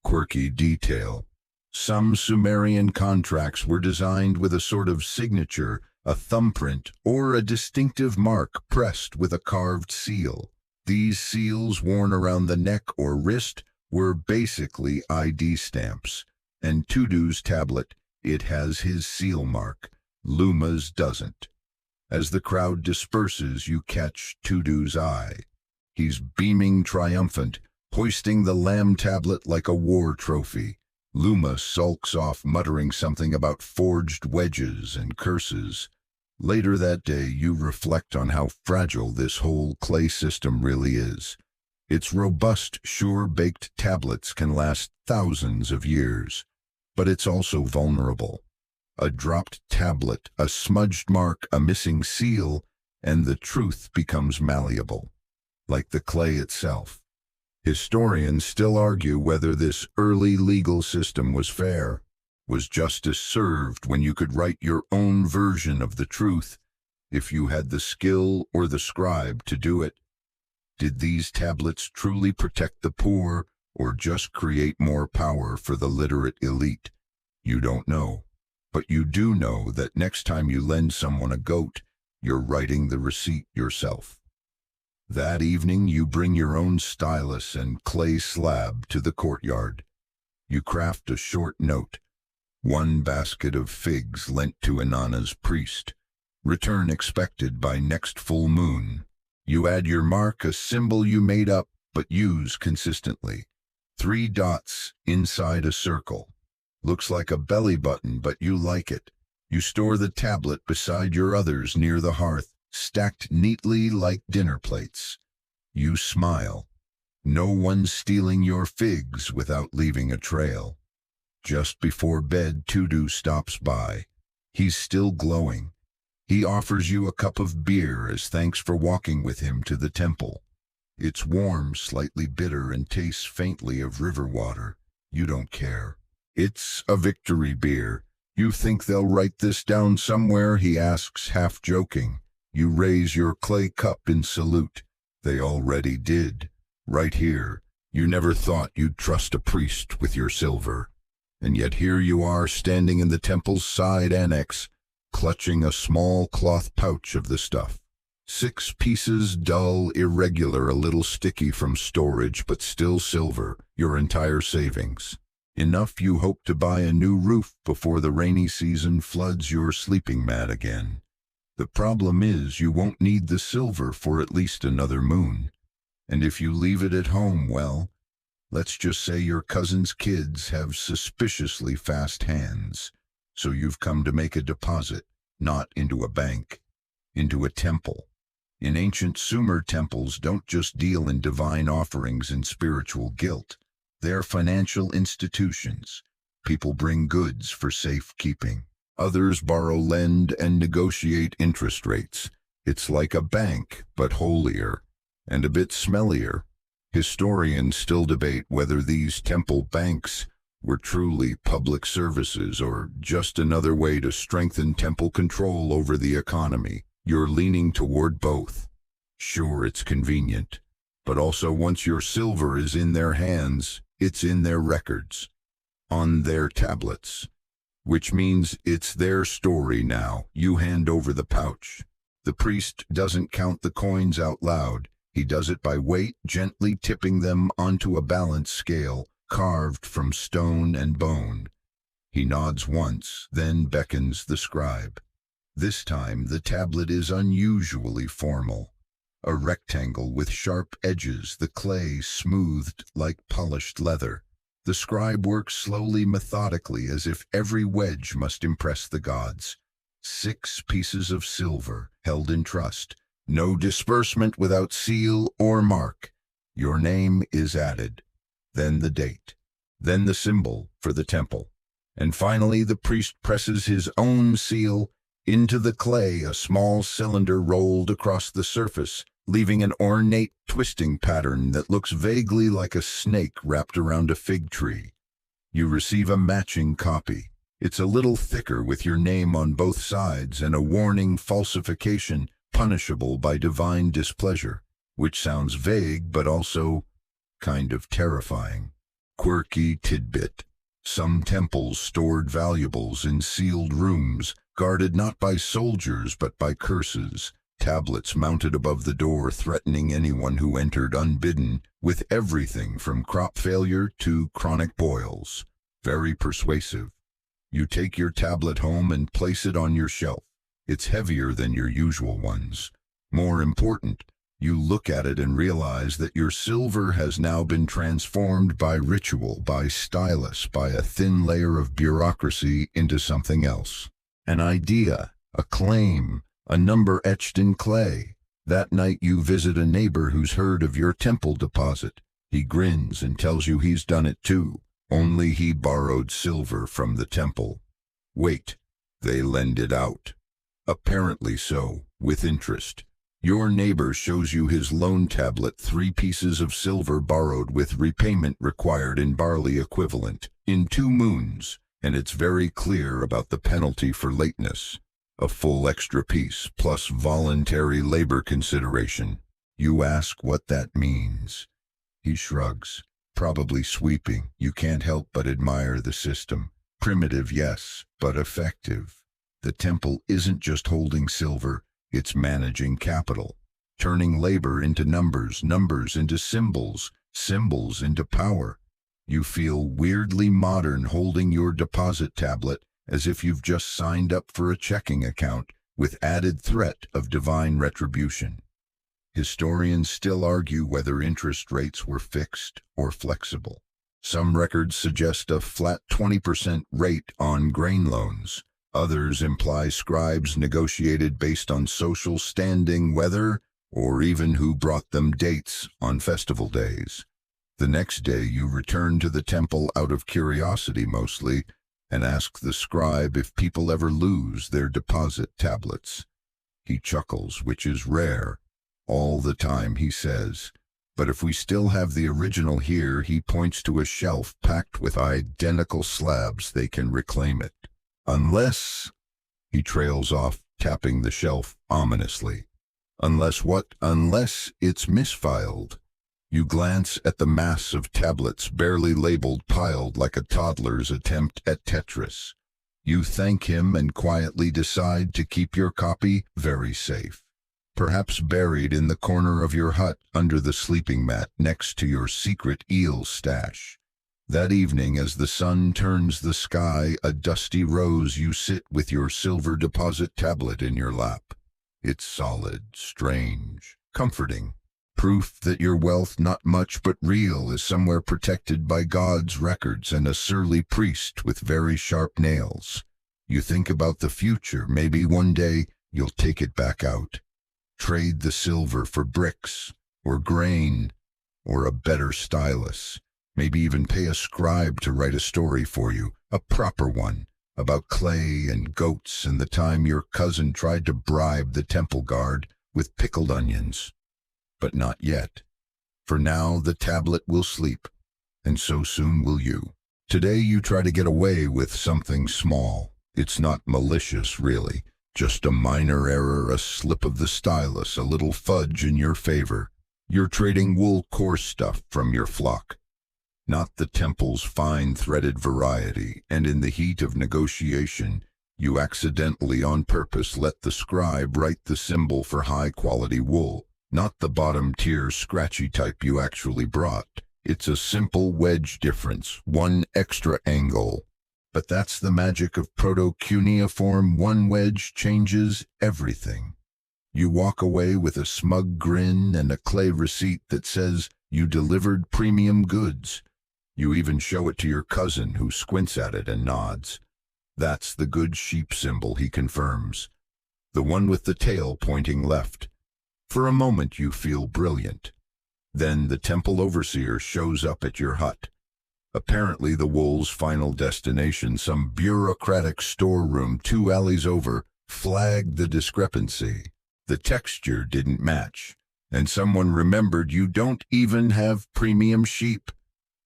Quirky detail. Some Sumerian contracts were designed with a sort of signature, a thumbprint, or a distinctive mark pressed with a carved seal. These seals, worn around the neck or wrist, were basically ID stamps. And Tudu's tablet, it has his seal mark. Luma's doesn't. As the crowd disperses, you catch Tudu's eye. He's beaming triumphant, hoisting the lamb tablet like a war trophy. Luma sulks off, muttering something about forged wedges and curses. Later that day, you reflect on how fragile this whole clay system really is. Its robust, sure-baked tablets can last thousands of years, but it's also vulnerable. A dropped tablet, a smudged mark, a missing seal, and the truth becomes malleable, like the clay itself. Historians still argue whether this early legal system was fair. Was justice served when you could write your own version of the truth, if you had the skill or the scribe to do it? Did these tablets truly protect the poor, or just create more power for the literate elite? You don't know. But you do know that next time you lend someone a goat, you're writing the receipt yourself. That evening, you bring your own stylus and clay slab to the courtyard. You craft a short note. 1 basket of figs lent to Inanna's priest. Return expected by next full moon. You add your mark, a symbol you made up but use consistently. 3 dots inside a circle. Looks like a belly button, but you like it. You store the tablet beside your others near the hearth, stacked neatly like dinner plates. You smile. No one's stealing your figs without leaving a trail. Just before bed, Tudu stops by. He's still glowing. He offers you a cup of beer as thanks for walking with him to the temple. It's warm, slightly bitter, and tastes faintly of river water. You don't care. It's a victory beer. You think they'll write this down somewhere, he asks, half joking. You raise your clay cup in salute. They already did. Right here. You never thought you'd trust a priest with your silver. And yet here you are, standing in the temple's side annex, clutching a small cloth pouch of the stuff. 6 pieces, dull, irregular, a little sticky from storage, but still silver, your entire savings. Enough you hope to buy a new roof before the rainy season floods your sleeping mat again. The problem is you won't need the silver for at least another moon. And if you leave it at home, well, let's just say your cousin's kids have suspiciously fast hands. So you've come to make a deposit, not into a bank, into a temple. In ancient Sumer, temples don't just deal in divine offerings and spiritual guilt. They're financial institutions. People bring goods for safekeeping. Others borrow, lend, and negotiate interest rates. It's like a bank, but holier, and a bit smellier. Historians still debate whether these temple banks were truly public services or just another way to strengthen temple control over the economy. You're leaning toward both. Sure, it's convenient, but also once your silver is in their hands, it's in their records, on their tablets, which means it's their story now. You hand over the pouch. The priest doesn't count the coins out loud. He does it by weight, gently tipping them onto a balance scale carved from stone and bone. He nods once, then beckons the scribe. This time the tablet is unusually formal. A rectangle with sharp edges, the clay smoothed like polished leather. The scribe works slowly, methodically, as if every wedge must impress the gods. 6 pieces of silver, held in trust. No disbursement without seal or mark. Your name is added. Then the date. Then the symbol for the temple. And finally the priest presses his own seal, Into the clay, a small cylinder rolled across the surface, leaving an ornate twisting pattern that looks vaguely like a snake wrapped around a fig tree. You receive a matching copy. It's a little thicker with your name on both sides and a warning: falsification punishable by divine displeasure, which sounds vague but also kind of terrifying. Quirky tidbit. Some temples stored valuables in sealed rooms, guarded not by soldiers but by curses. Tablets mounted above the door threatening anyone who entered unbidden, with everything from crop failure to chronic boils. Very persuasive. You take your tablet home and place it on your shelf. It's heavier than your usual ones. More important, you look at it and realize that your silver has now been transformed by ritual, by stylus, by a thin layer of bureaucracy into something else. An idea, a claim, a number etched in clay. That night you visit a neighbor who's heard of your temple deposit. He grins and tells you he's done it too, only he borrowed silver from the temple. Wait, they lend it out. Apparently so, with interest. Your neighbor shows you his loan tablet, 3 pieces of silver borrowed with repayment required in barley equivalent, in 2 moons, and it's very clear about the penalty for lateness. A full extra piece, plus voluntary labor consideration. You ask what that means. He shrugs. Probably sweeping. You can't help but admire the system. Primitive, yes, but effective. The temple isn't just holding silver, it's managing capital. Turning labor into numbers, numbers into symbols, symbols into power. You feel weirdly modern holding your deposit tablet, as if you've just signed up for a checking account, with added threat of divine retribution. Historians still argue whether interest rates were fixed or flexible. Some records suggest a flat 20% rate on grain loans. Others imply scribes negotiated based on social standing, weather, or even who brought them dates on festival days. The next day you return to the temple out of curiosity mostly, and ask the scribe if people ever lose their deposit tablets. He chuckles, which is rare. All the time, he says. But if we still have the original here, he points to a shelf packed with identical slabs. They can reclaim it. Unless, he trails off, tapping the shelf ominously. Unless what? Unless it's misfiled. You glance at the mass of tablets barely labeled piled like a toddler's attempt at Tetris. You thank him and quietly decide to keep your copy very safe. Perhaps buried in the corner of your hut under the sleeping mat next to your secret eel stash. That evening, as the sun turns the sky a dusty rose, you sit with your silver deposit tablet in your lap. It's solid, strange, comforting. Proof that your wealth, not much but real, is somewhere protected by God's records and a surly priest with very sharp nails. You think about the future. Maybe one day you'll take it back out. Trade the silver for bricks, or grain, or a better stylus. Maybe even pay a scribe to write a story for you, a proper one, about clay and goats and the time your cousin tried to bribe the temple guard with pickled onions. But not yet. For now the tablet will sleep, and so soon will you. Today you try to get away with something small. It's not malicious, really. Just a minor error, a slip of the stylus, a little fudge in your favor. You're trading wool coarse stuff from your flock, not the temple's fine threaded variety, and in the heat of negotiation, you accidentally on purpose let the scribe write the symbol for high-quality wool, not the bottom-tier scratchy type you actually brought. It's a simple wedge difference, one extra angle. But that's the magic of proto-cuneiform. One wedge changes everything. You walk away with a smug grin and a clay receipt that says you delivered premium goods. You even show it to your cousin, who squints at it and nods. That's the good sheep symbol, he confirms. The one with the tail pointing left. For a moment you feel brilliant. Then the temple overseer shows up at your hut. Apparently the wool's final destination, some bureaucratic storeroom 2 alleys over, flagged the discrepancy. The texture didn't match, and someone remembered you don't even have premium sheep,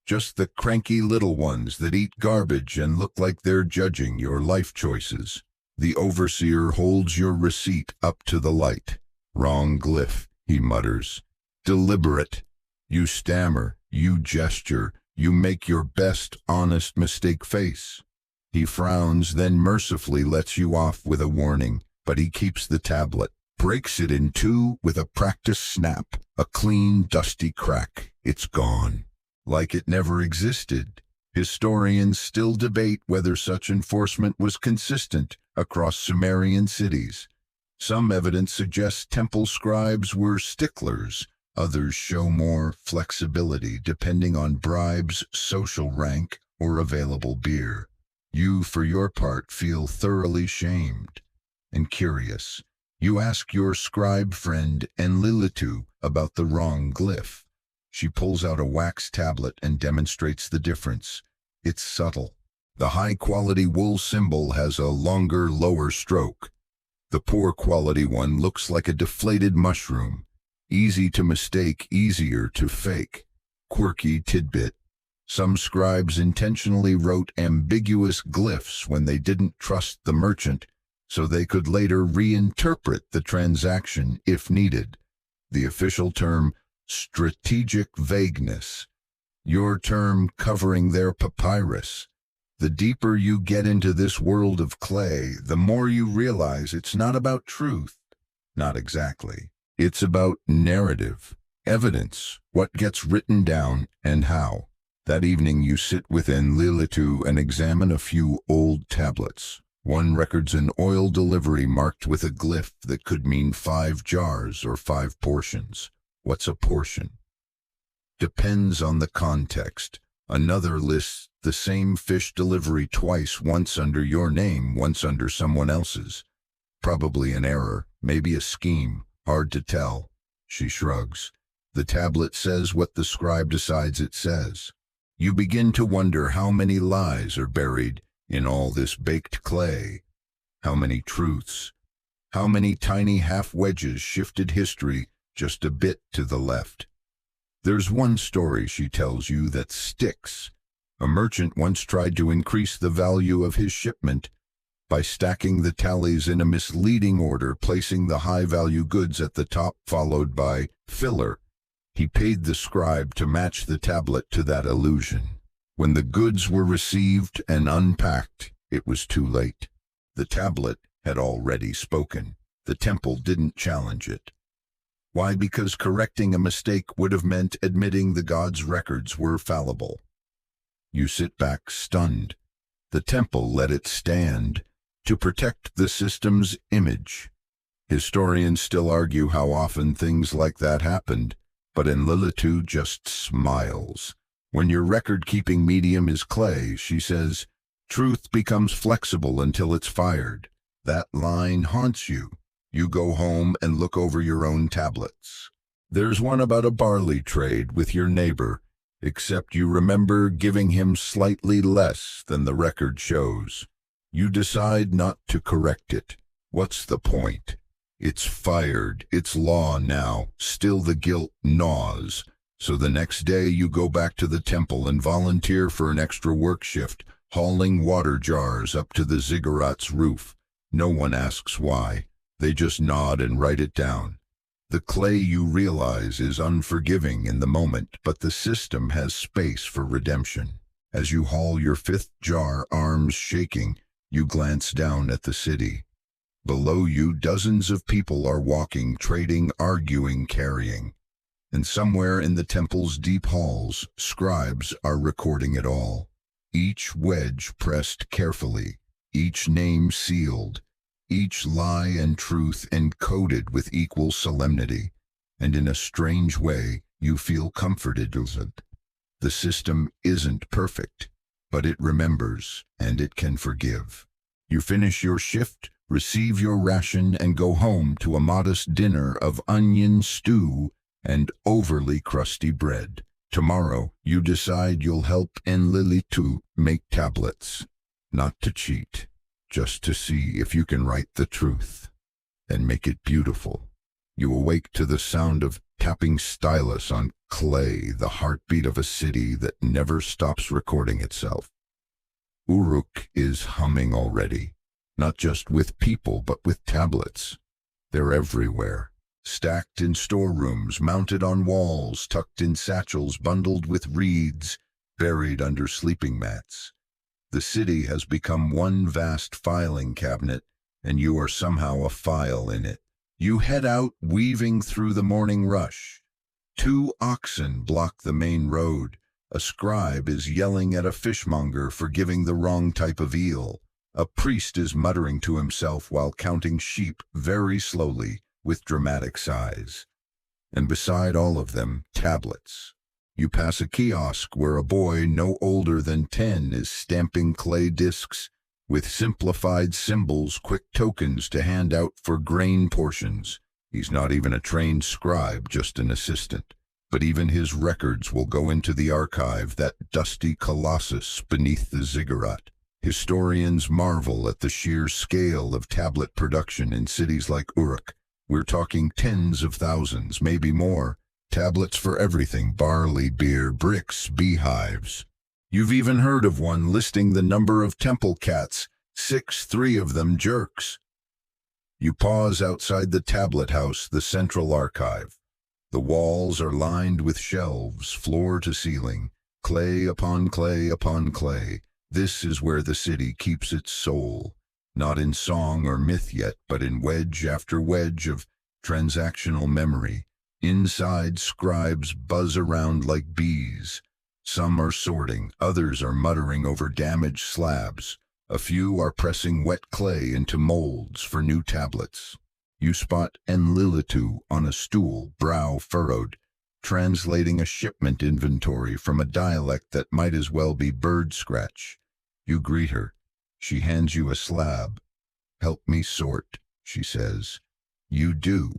just the cranky little ones that eat garbage and look like they're judging your life choices. The overseer holds your receipt up to the light. Wrong glyph, he mutters. Deliberate. You stammer, you gesture, you make your best honest mistake face. He frowns, then mercifully lets you off with a warning, but he keeps the tablet, breaks it in two with a practiced snap, a clean, dusty crack. It's gone. Like it never existed. Historians still debate whether such enforcement was consistent across Sumerian cities. Some evidence suggests temple scribes were sticklers. Others show more flexibility depending on bribes, social rank, or available beer. You, for your part, feel thoroughly shamed and curious. You ask your scribe friend Enlilitu about the wrong glyph. She pulls out a wax tablet and demonstrates the difference. It's subtle. The high-quality wool symbol has a longer, lower stroke. The poor-quality one looks like a deflated mushroom. Easy to mistake, easier to fake. Quirky tidbit. Some scribes intentionally wrote ambiguous glyphs when they didn't trust the merchant, so they could later reinterpret the transaction if needed. The official term, strategic vagueness. Your term covering their papyrus. The deeper you get into this world of clay, the more you realize it's not about truth. Not exactly. It's about narrative, evidence, what gets written down and how. That evening you sit with Enlilitu and examine a few old tablets. One records an oil delivery marked with a glyph that could mean 5 jars or 5 portions. What's a portion? Depends on the context. Another lists the same fish delivery twice, once under your name, once under someone else's. Probably an error, maybe a scheme, hard to tell. She shrugs. The tablet says what the scribe decides it says. You begin to wonder how many lies are buried in all this baked clay. How many truths? How many tiny half-wedges shifted history just a bit to the left? There's one story she tells you that sticks. A merchant once tried to increase the value of his shipment by stacking the tallies in a misleading order, placing the high-value goods at the top followed by filler. He paid the scribe to match the tablet to that illusion. When the goods were received and unpacked, it was too late. The tablet had already spoken. The temple didn't challenge it. Why? Because correcting a mistake would have meant admitting the god's records were fallible. You sit back stunned. The temple let it stand to protect the system's image. Historians still argue how often things like that happened, but Enlilitu just smiles. When your record-keeping medium is clay, she says, truth becomes flexible until it's fired. That line haunts you. You go home and look over your own tablets. There's one about a barley trade with your neighbor, except you remember giving him slightly less than the record shows. You decide not to correct it. What's the point? It's fired. It's law now. Still the guilt gnaws. So the next day you go back to the temple and volunteer for an extra work shift, hauling water jars up to the ziggurat's roof. No one asks why. They just nod and write it down. The clay, you realize, is unforgiving in the moment, but the system has space for redemption. As you haul your 5th jar, arms shaking, you glance down at the city. Below you, dozens of people are walking, trading, arguing, carrying. And somewhere in the temple's deep halls, scribes are recording it all. Each wedge pressed carefully, each name sealed, each lie and truth encoded with equal solemnity. And in a strange way, you feel comforted. The system isn't perfect, but it remembers, and it can forgive. You finish your shift, receive your ration, and go home to a modest dinner of onion stew and overly crusty bread. Tomorrow, you decide you'll help Enlilitu make tablets. Not to cheat, just to see if you can write the truth and make it beautiful. You awake to the sound of tapping stylus on clay, the heartbeat of a city that never stops recording itself. Uruk is humming already, not just with people, but with tablets. They're everywhere, stacked in storerooms, mounted on walls, tucked in satchels, bundled with reeds, buried under sleeping mats. The city has become one vast filing cabinet, and you are somehow a file in it. You head out, weaving through the morning rush. 2 oxen block the main road. A scribe is yelling at a fishmonger for giving the wrong type of eel. A priest is muttering to himself while counting sheep very slowly with dramatic sighs. And beside all of them, tablets. You pass a kiosk where a boy no older than 10 is stamping clay discs with simplified symbols, quick tokens to hand out for grain portions. He's not even a trained scribe, just an assistant. But even his records will go into the archive, that dusty colossus beneath the ziggurat. Historians marvel at the sheer scale of tablet production in cities like Uruk. We're talking tens of thousands, maybe more. Tablets for everything: barley, beer, bricks, beehives. You've even heard of one listing the number of temple cats, 6, 3 of them jerks. You pause outside the tablet house, the central archive. The walls are lined with shelves, floor to ceiling, clay upon clay upon clay. This is where the city keeps its soul, not in song or myth yet, but in wedge after wedge of transactional memory. Inside, scribes buzz around like bees. Some are sorting, others are muttering over damaged slabs. A few are pressing wet clay into molds for new tablets. You spot Enlilitu on a stool, brow furrowed, translating a shipment inventory from a dialect that might as well be bird scratch. You greet her. She hands you a slab. "Help me sort," she says. You do.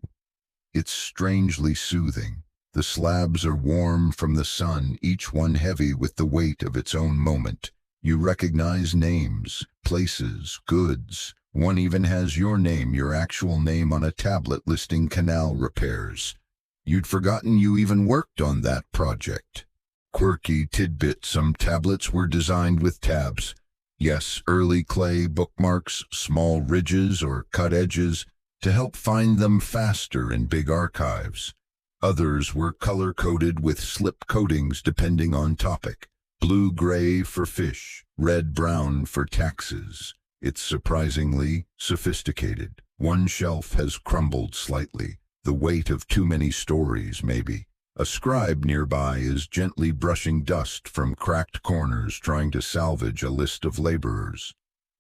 It's strangely soothing. The slabs are warm from the sun, each one heavy with the weight of its own moment. You recognize names, places, goods. One even has your name, your actual name, on a tablet listing canal repairs. You'd forgotten you even worked on that project. Quirky tidbit: some tablets were designed with tabs. Yes, early clay bookmarks, small ridges or cut edges, to help find them faster in big archives. Others were color-coded with slip coatings depending on topic. Blue-gray for fish, red-brown for taxes. It's surprisingly sophisticated. One shelf has crumbled slightly, the weight of too many stories, maybe. A scribe nearby is gently brushing dust from cracked corners, trying to salvage a list of laborers.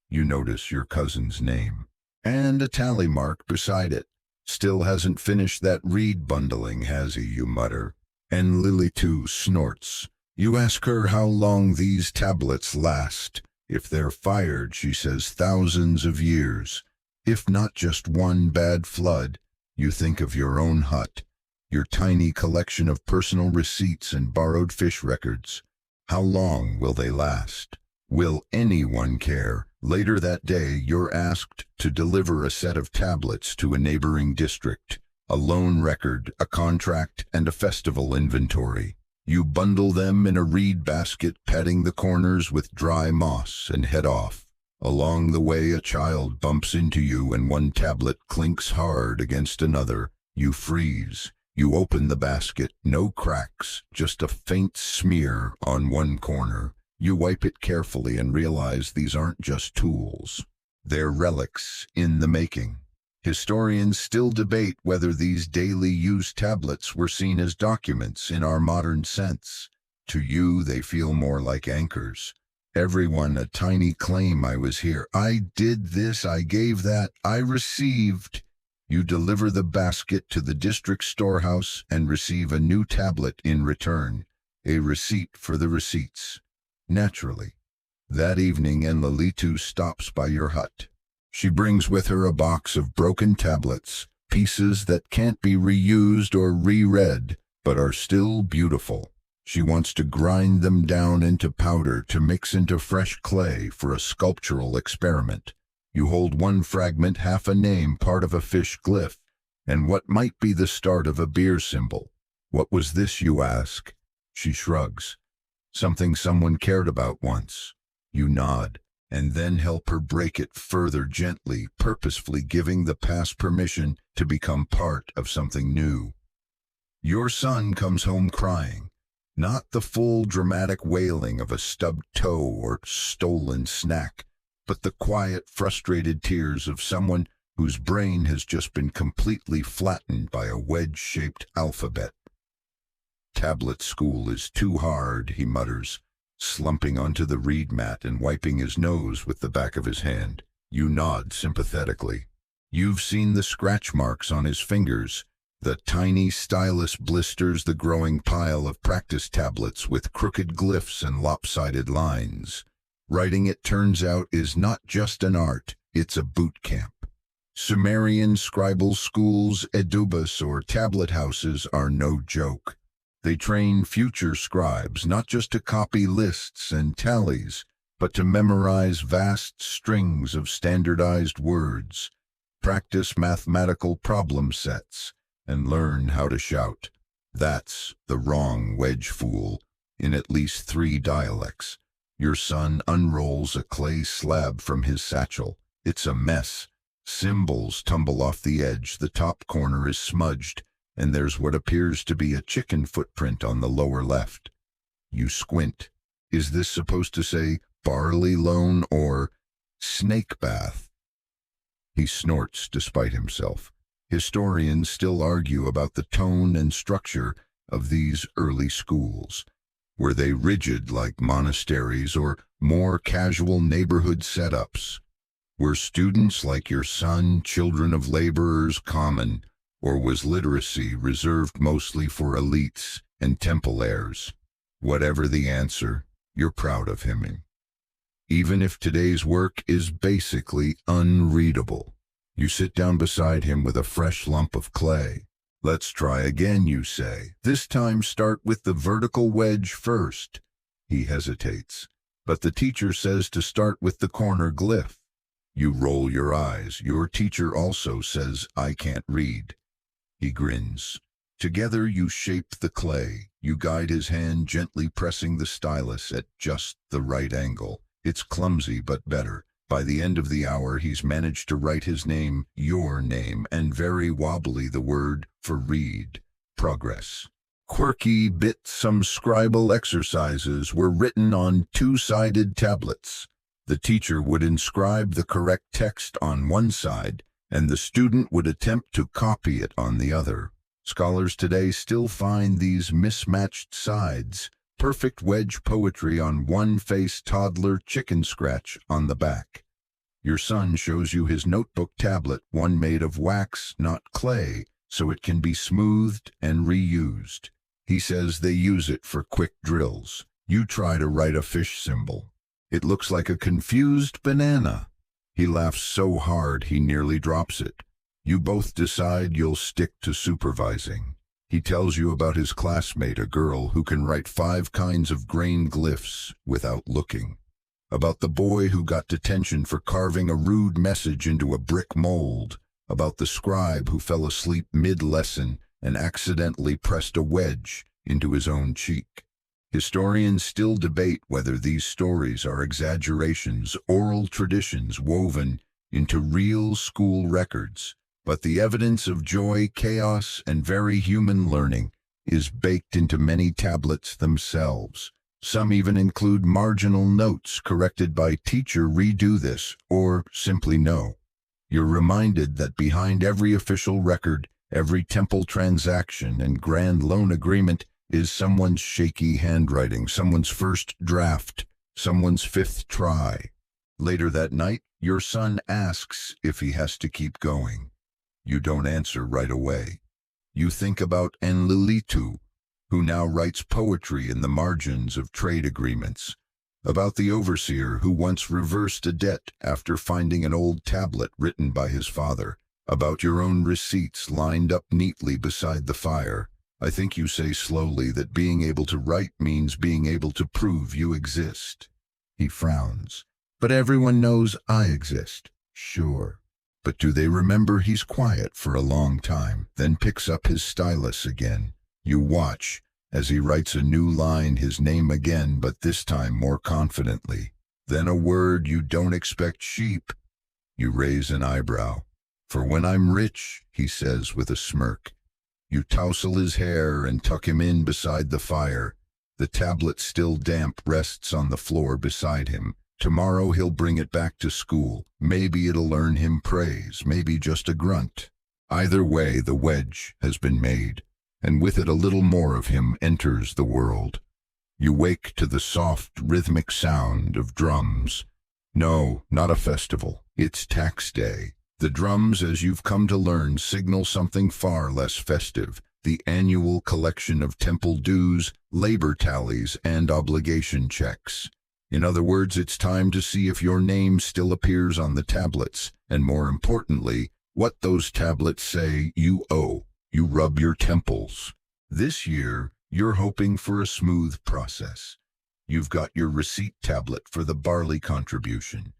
You notice your cousin's name, and a tally mark beside it. "Still hasn't finished that reed bundling, has he?" you mutter. And Lilitu snorts. You ask her how long these tablets last. If they're fired, she says, thousands of years. If not just one bad flood. You think of your own hut, your tiny collection of personal receipts and borrowed fish records. How long will they last? Will anyone care? Later that day, you're asked to deliver a set of tablets to a neighboring district, a loan record, a contract, and a festival inventory. You bundle them in a reed basket, patting the corners with dry moss, and head off. Along the way, a child bumps into you and one tablet clinks hard against another. You freeze. You open the basket, no cracks, just a faint smear on one corner. You wipe it carefully and realize these aren't just tools. They're relics in the making. Historians still debate whether these daily used tablets were seen as documents in our modern sense. To you, they feel more like anchors. Everyone a tiny claim: I was here, I did this, I gave that, I received. You deliver the basket to the district storehouse and receive a new tablet in return, a receipt for the receipts. Naturally, that evening Enlilitu stops by your hut. She brings with her a box of broken tablets, pieces that can't be reused or reread, but are still beautiful. She wants to grind them down into powder to mix into fresh clay for a sculptural experiment. You hold one fragment, half a name, part of a fish glyph, and what might be the start of a beer symbol. What was this, you ask? She shrugs. Something someone cared about once. You nod, and then help her break it further gently, purposefully giving the past permission to become part of something new. Your son comes home crying, not the full dramatic wailing of a stubbed toe or stolen snack, but the quiet, frustrated tears of someone whose brain has just been completely flattened by a wedge-shaped alphabet. Tablet school is too hard, he mutters, slumping onto the reed mat and wiping his nose with the back of his hand. You nod sympathetically. You've seen the scratch marks on his fingers, the tiny stylus blisters, the growing pile of practice tablets with crooked glyphs and lopsided lines. Writing, it turns out, is not just an art, it's a boot camp. Sumerian scribal schools, edubas, or tablet houses are no joke. They train future scribes not just to copy lists and tallies, but to memorize vast strings of standardized words, practice mathematical problem sets, and learn how to shout. That's the wrong wedge fool, in at least 3 dialects. Your son unrolls a clay slab from his satchel. It's a mess. Symbols tumble off the edge, the top corner is smudged, and there's what appears to be a chicken footprint on the lower left. You squint. Is this supposed to say barley loan or snake bath? He snorts despite himself. Historians still argue about the tone and structure of these early schools. Were they rigid like monasteries or more casual neighborhood setups? Were students like your son children of laborers common, or was literacy reserved mostly for elites and temple heirs? Whatever the answer, you're proud of him. Even if today's work is basically unreadable. You sit down beside him with a fresh lump of clay. Let's try again, you say. This time start with the vertical wedge first. He hesitates, but the teacher says to start with the corner glyph. You roll your eyes. Your teacher also says, I can't read. He grins. Together you shape the clay. You guide his hand, gently pressing the stylus at just the right angle. It's clumsy, but better. By the end of the hour, he's managed to write his name, your name, and very wobbly the word for read. Progress. Quirky bit, some scribal exercises were written on 2-sided tablets. The teacher would inscribe the correct text on one side, and the student would attempt to copy it on the other. Scholars today still find these mismatched sides, perfect wedge poetry on one face, toddler chicken scratch on the back. Your son shows you his notebook tablet, one made of wax, not clay, so it can be smoothed and reused. He says they use it for quick drills. You try to write a fish symbol. It looks like a confused banana. He laughs so hard he nearly drops it. You both decide you'll stick to supervising. He tells you about his classmate, a girl who can write 5 kinds of grain glyphs without looking. About the boy who got detention for carving a rude message into a brick mold. About the scribe who fell asleep mid-lesson and accidentally pressed a wedge into his own cheek. Historians still debate whether these stories are exaggerations, oral traditions woven into real school records, but the evidence of joy, chaos, and very human learning is baked into many tablets themselves. Some even include marginal notes corrected by teacher, redo this, or simply no. You're reminded that behind every official record, every temple transaction and grand loan agreement is someone's shaky handwriting, someone's first draft, someone's 5th try. Later that night, your son asks if he has to keep going. You don't answer right away. You think about Enlilitu, who now writes poetry in the margins of trade agreements, about the overseer who once reversed a debt after finding an old tablet written by his father, about your own receipts lined up neatly beside the fire. I think you say slowly that being able to write means being able to prove you exist. He frowns. But everyone knows I exist. Sure. But do they remember he's quiet for a long time, then picks up his stylus again? You watch as he writes a new line, his name again, but this time more confidently. Then a word you don't expect, sheep. You raise an eyebrow. For when I'm rich, he says with a smirk. You tousle his hair and tuck him in beside the fire. The tablet, still damp, rests on the floor beside him. Tomorrow he'll bring it back to school. Maybe it'll earn him praise, maybe just a grunt. Either way, the wedge has been made, and with it a little more of him enters the world. You wake to the soft, rhythmic sound of drums. No, not a festival. It's tax day. The drums, as you've come to learn, signal something far less festive. The annual collection of temple dues, labor tallies, and obligation checks. In other words, it's time to see if your name still appears on the tablets, and more importantly, what those tablets say you owe. You rub your temples. This year, you're hoping for a smooth process. You've got your receipt tablet for the barley contribution.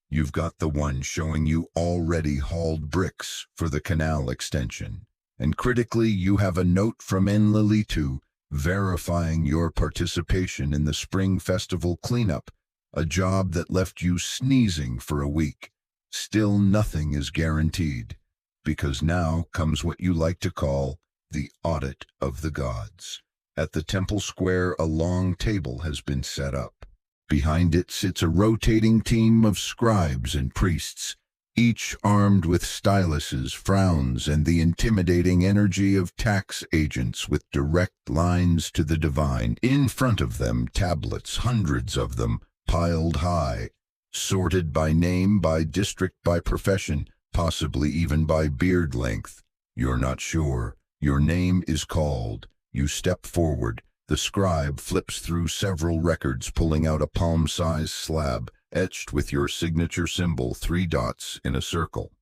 You've got the one showing you already hauled bricks for the canal extension. And critically, you have a note from Enlilitu verifying your participation in the spring festival cleanup, a job that left you sneezing for a week. Still, nothing is guaranteed, because now comes what you like to call the audit of the gods. At the temple square, a long table has been set up. Behind it sits a rotating team of scribes and priests, each armed with styluses, frowns, and the intimidating energy of tax agents with direct lines to the divine. In front of them, tablets, hundreds of them, piled high, sorted by name, by district, by profession, possibly even by beard length. You're not sure. Your name is called. You step forward. The scribe flips through several records, pulling out a palm-sized slab, etched with your signature symbol, 3 dots in a circle.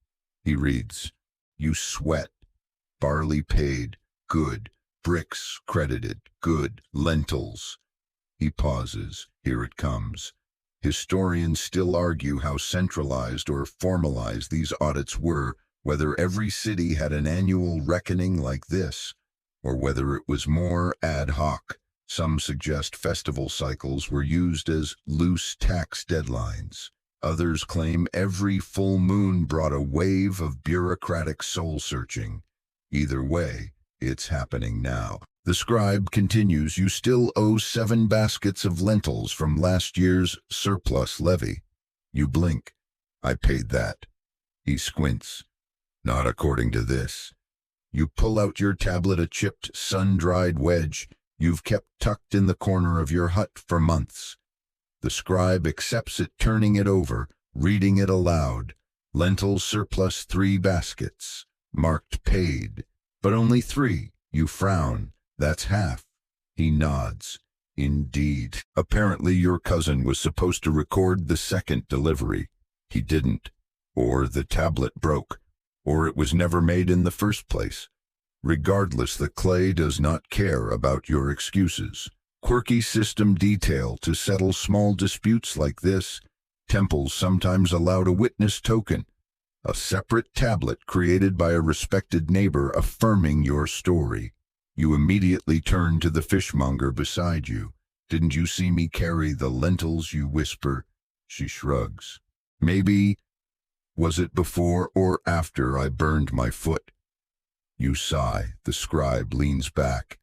He reads, "You sweat. Barley paid. Good. Bricks credited. Good. Lentils." He pauses. Here it comes. Historians still argue how centralized or formalized these audits were, whether every city had an annual reckoning like this, or whether it was more ad hoc. Some suggest festival cycles were used as loose tax deadlines. Others claim every full moon brought a wave of bureaucratic soul-searching. Either way, it's happening now. The scribe continues, "You still owe 7 baskets of lentils from last year's surplus levy." You blink. "I paid that." He squints. "Not according to this." You pull out your tablet, a chipped, sun-dried wedge you've kept tucked in the corner of your hut for months. The scribe accepts it, turning it over, reading it aloud. "Lentils surplus 3 baskets. Marked paid. But only 3. You frown. "That's half." He nods. "Indeed. Apparently your cousin was supposed to record the second delivery. He didn't. Or the tablet broke. Or it was never made in the first place. Regardless, the clay does not care about your excuses. Quirky system detail to settle small disputes like this. Temples sometimes allowed a witness token, a separate tablet created by a respected neighbor affirming your story. You immediately turn to the fishmonger beside you. "Didn't you see me carry the lentils?" you whisper. She shrugs. "Maybe. Was it before or after I burned my foot?" You sigh. The scribe leans back.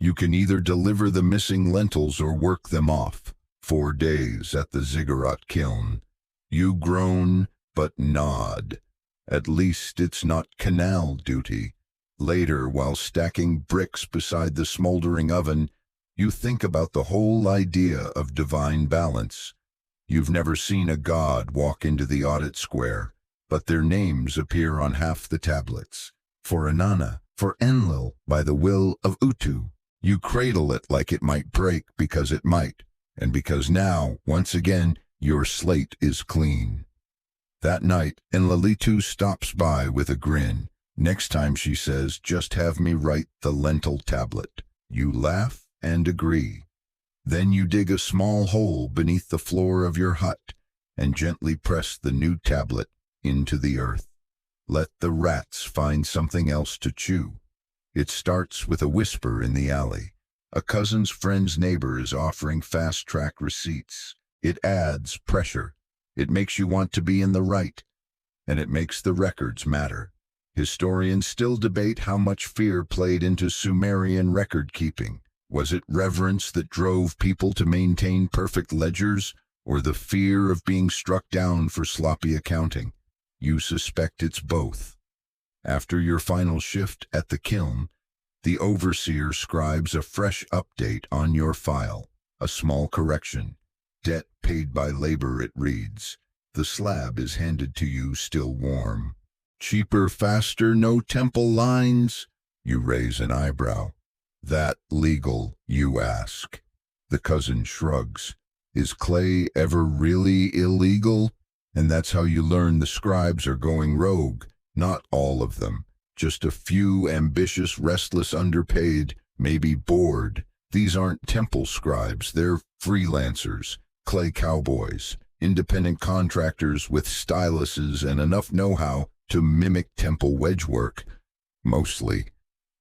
"You can either deliver the missing lentils or work them off. 4 days at the ziggurat kiln." You groan, but nod. At least it's not canal duty. Later, while stacking bricks beside the smoldering oven, you think about the whole idea of divine balance. You've never seen a god walk into the audit square, but their names appear on half the tablets. For Inanna, for Enlil, by the will of Utu. You cradle it like it might break because it might, and because now, once again, your slate is clean. That night, Enlilitu stops by with a grin. Next time, she says, "Just have me write the lentil tablet." You laugh and agree. Then you dig a small hole beneath the floor of your hut and gently press the new tablet into the earth. Let the rats find something else to chew. It starts with a whisper in the alley. A cousin's friend's neighbor is offering fast-track receipts. It adds pressure. It makes you want to be in the right, and it makes the records matter. Historians still debate how much fear played into Sumerian record-keeping. Was it reverence that drove people to maintain perfect ledgers, or the fear of being struck down for sloppy accounting? You suspect it's both. After your final shift at the kiln, the overseer scribes a fresh update on your file, a small correction. Debt paid by labor, it reads. The slab is handed to you still warm. Cheaper, faster, no temple lines? You raise an eyebrow. That legal, you ask. The cousin shrugs. Is clay ever really illegal? And that's how you learn the scribes are going rogue. Not all of them. Just a few ambitious, restless, underpaid, maybe bored. These aren't temple scribes, they're freelancers, clay cowboys, independent contractors with styluses and enough know-how to mimic temple wedge work. Mostly.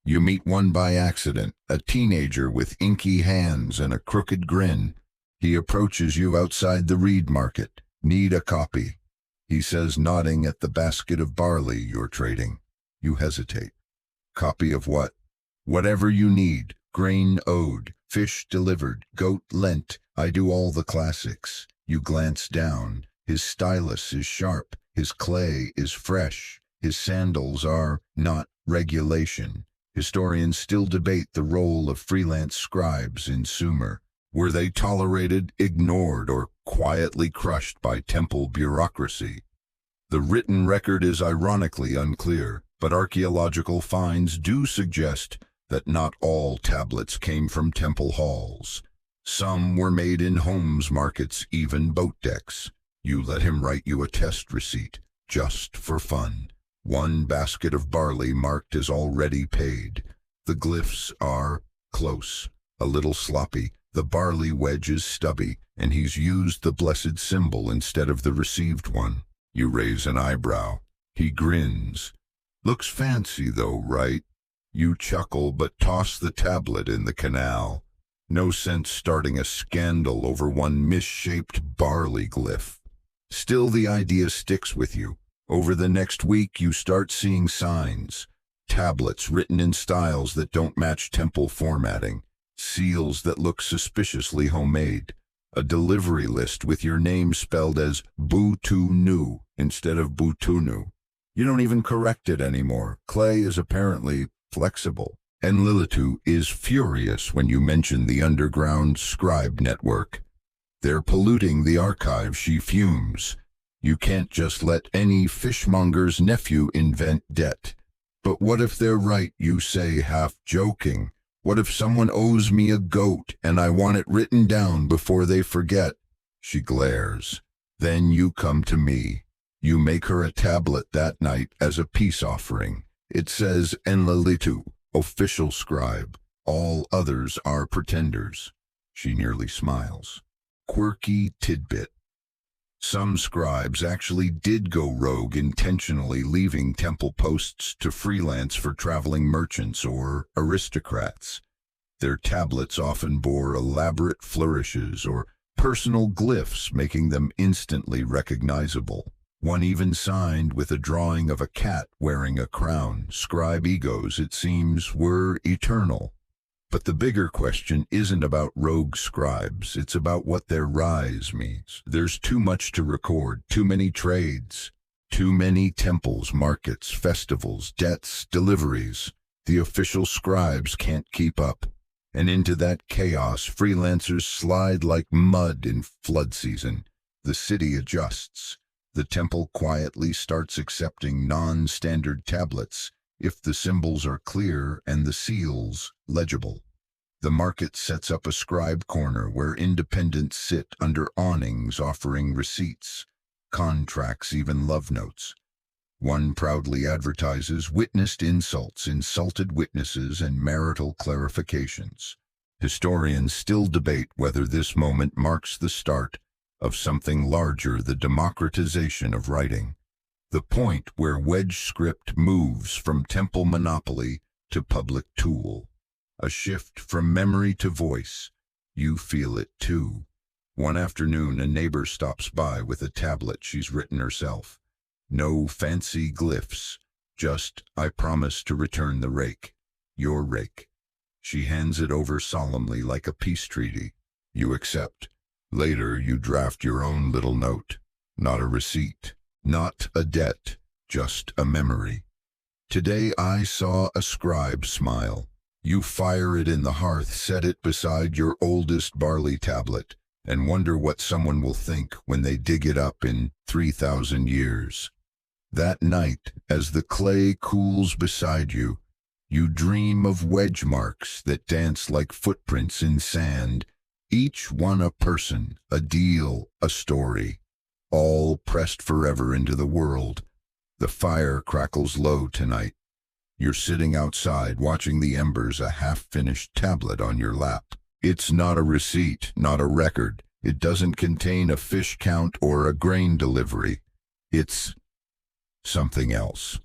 You meet one by accident, a teenager with inky hands and a crooked grin. He approaches you outside the reed market. Need a copy, he says, nodding at the basket of barley you're trading. You hesitate. Copy of what? Whatever you need. Grain owed, fish delivered, goat lent. I do all the classics. You glance down. His stylus is sharp. His clay is fresh. His sandals are not regulation. Historians still debate the role of freelance scribes in Sumer. Were they tolerated, ignored, or quietly crushed by temple bureaucracy? The written record is ironically unclear, but archaeological finds do suggest that not all tablets came from temple halls. Some were made in homes, markets, even boat decks. You let him write you a test receipt, just for fun. One basket of barley marked as already paid. The glyphs are close, a little sloppy. The barley wedge is stubby, and he's used the blessed symbol instead of the received one. You raise an eyebrow. He grins. Looks fancy though, right? You chuckle but toss the tablet in the canal. No sense starting a scandal over one misshaped barley glyph. Still, the idea sticks with you. Over the next week, you start seeing signs. Tablets written in styles that don't match temple formatting. Seals that look suspiciously homemade. A delivery list with your name spelled as Butunu instead of Butunu. You don't even correct it anymore. Clay is apparently flexible. And Lilitu is furious when you mention the underground scribe network. They're polluting the archive, she fumes. You can't just let any fishmonger's nephew invent debt. But what if they're right, you say, half joking? What if someone owes me a goat and I want it written down before they forget? She glares. Then you come to me. You make her a tablet that night as a peace offering. It says Enlilitu, official scribe. All others are pretenders. She nearly smiles. Quirky tidbit. Some scribes actually did go rogue, intentionally leaving temple posts to freelance for traveling merchants or aristocrats. Their tablets often bore elaborate flourishes or personal glyphs, making them instantly recognizable. One even signed with a drawing of a cat wearing a crown. Scribe egos, it seems, were eternal. But the bigger question isn't about rogue scribes, it's about what their rise means. There's too much to record, too many trades, too many temples, markets, festivals, debts, deliveries. The official scribes can't keep up. And into that chaos, freelancers slide like mud in flood season. The city adjusts. The temple quietly starts accepting non-standard tablets if the symbols are clear and the seals legible. The market sets up a scribe corner where independents sit under awnings offering receipts, contracts, even love notes. One proudly advertises witnessed insults, insulted witnesses, and marital clarifications. Historians still debate whether this moment marks the start of something larger, the democratization of writing. The point where wedge script moves from temple monopoly to public tool. A shift from memory to voice. You feel it too. One afternoon, a neighbor stops by with a tablet she's written herself. No fancy glyphs, just, "I promise to return the rake." Your rake. She hands it over solemnly like a peace treaty. You accept. Later, you draft your own little note. Not a receipt, not a debt, just a memory. Today I saw a scribe smile. You fire it in the hearth, set it beside your oldest barley tablet, and wonder what someone will think when they dig it up in 3,000 years. That night, as the clay cools beside you, you dream of wedge marks that dance like footprints in sand, each one a person, a deal, a story, all pressed forever into the world. The fire crackles low tonight. You're sitting outside watching the embers, a half-finished tablet on your lap. It's not a receipt, not a record. It doesn't contain a fish count or a grain delivery. It's something else.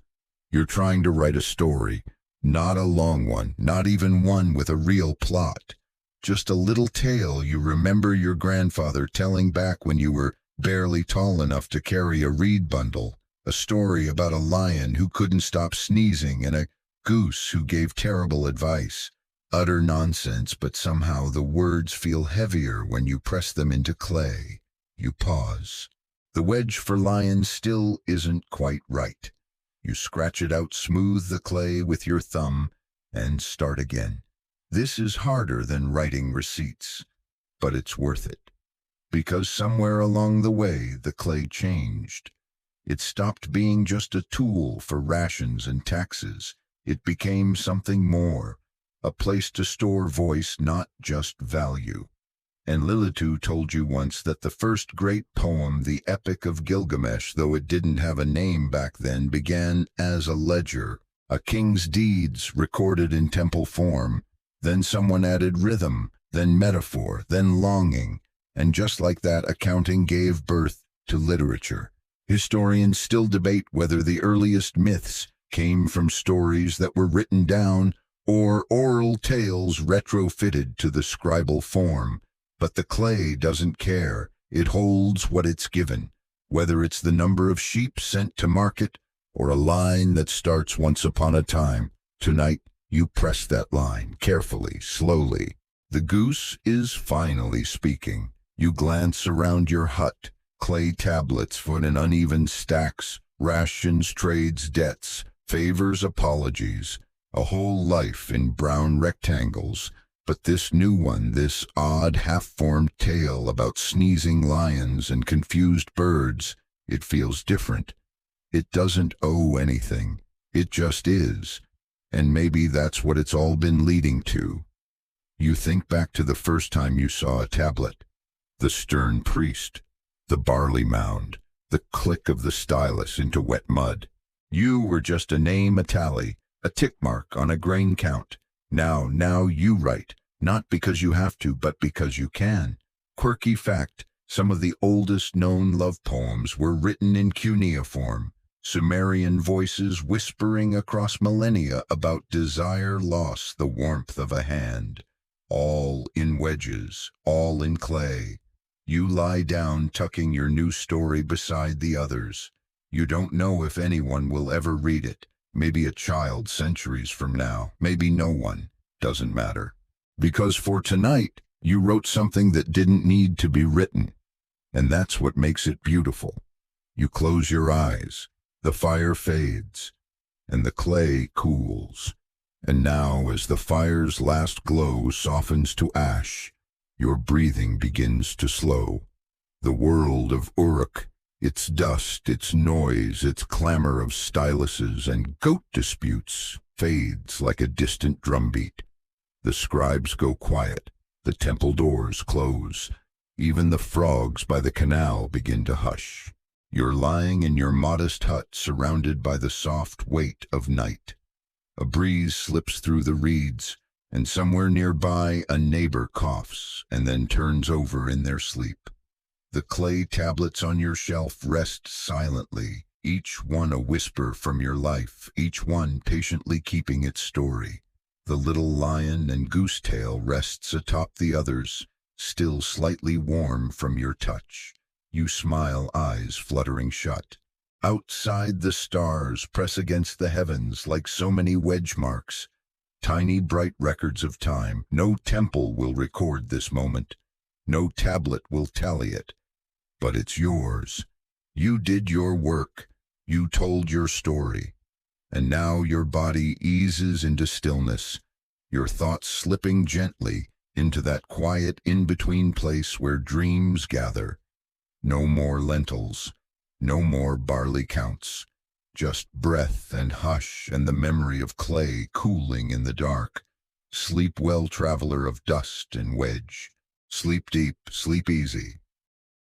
You're trying to write a story, not a long one, not even one with a real plot. Just a little tale you remember your grandfather telling back when you were barely tall enough to carry a reed bundle. A story about a lion who couldn't stop sneezing and a goose who gave terrible advice. Utter nonsense, but somehow the words feel heavier when you press them into clay. You pause. The wedge for lion still isn't quite right. You scratch it out, smooth the clay with your thumb, and start again. This is harder than writing receipts, but it's worth it. Because somewhere along the way, the clay changed. It stopped being just a tool for rations and taxes. It became something more, a place to store voice, not just value. And Lilitu told you once that the first great poem, the Epic of Gilgamesh, though it didn't have a name back then, began as a ledger, a king's deeds recorded in temple form. Then someone added rhythm, then metaphor, then longing, and just like that, accounting gave birth to literature. Historians still debate whether the earliest myths came from stories that were written down or oral tales retrofitted to the scribal form. But the clay doesn't care. It holds what it's given, whether it's the number of sheep sent to market or a line that starts once upon a time. Tonight, you press that line carefully, slowly. The goose is finally speaking. You glance around your hut. Clay tablets foot in uneven stacks, rations, trades, debts, favors, apologies, a whole life in brown rectangles. But this new one, this odd half-formed tale about sneezing lions and confused birds, it feels different. It doesn't owe anything. It just is. And maybe that's what it's all been leading to. You think back to the first time you saw a tablet. The stern priest. The barley mound, the click of the stylus into wet mud. You were just a name, a tally, a tick mark on a grain count. Now you write, not because you have to, but because you can. Quirky fact, some of the oldest known love poems were written in cuneiform, Sumerian voices whispering across millennia about desire, loss, the warmth of a hand. All in wedges, all in clay. You lie down, tucking your new story beside the others. You don't know if anyone will ever read it. Maybe a child centuries from now. Maybe no one. Doesn't matter. Because for tonight, you wrote something that didn't need to be written. And that's what makes it beautiful. You close your eyes. The fire fades. And the clay cools. And now, as the fire's last glow softens to ash, your breathing begins to slow. The world of Uruk, its dust, its noise, its clamor of styluses and goat disputes, fades like a distant drumbeat. The scribes go quiet, the temple doors close, even the frogs by the canal begin to hush. You're lying in your modest hut, surrounded by the soft weight of night. A breeze slips through the reeds, and somewhere nearby a neighbor coughs and then turns over in their sleep. The clay tablets on your shelf rest silently, each one a whisper from your life, each one patiently keeping its story. The little lion and goose tail rests atop the others, still slightly warm from your touch. You smile, eyes fluttering shut. Outside, the stars press against the heavens like so many wedge marks, tiny bright records of time. No temple will record this moment. No tablet will tally it. But it's yours. You did your work. You told your story. And now your body eases into stillness, your thoughts slipping gently into that quiet in-between place where dreams gather. No more lentils, no more barley counts, just breath and hush and the memory of clay cooling in the dark. Sleep well, traveler of dust and wedge. Sleep deep, sleep easy.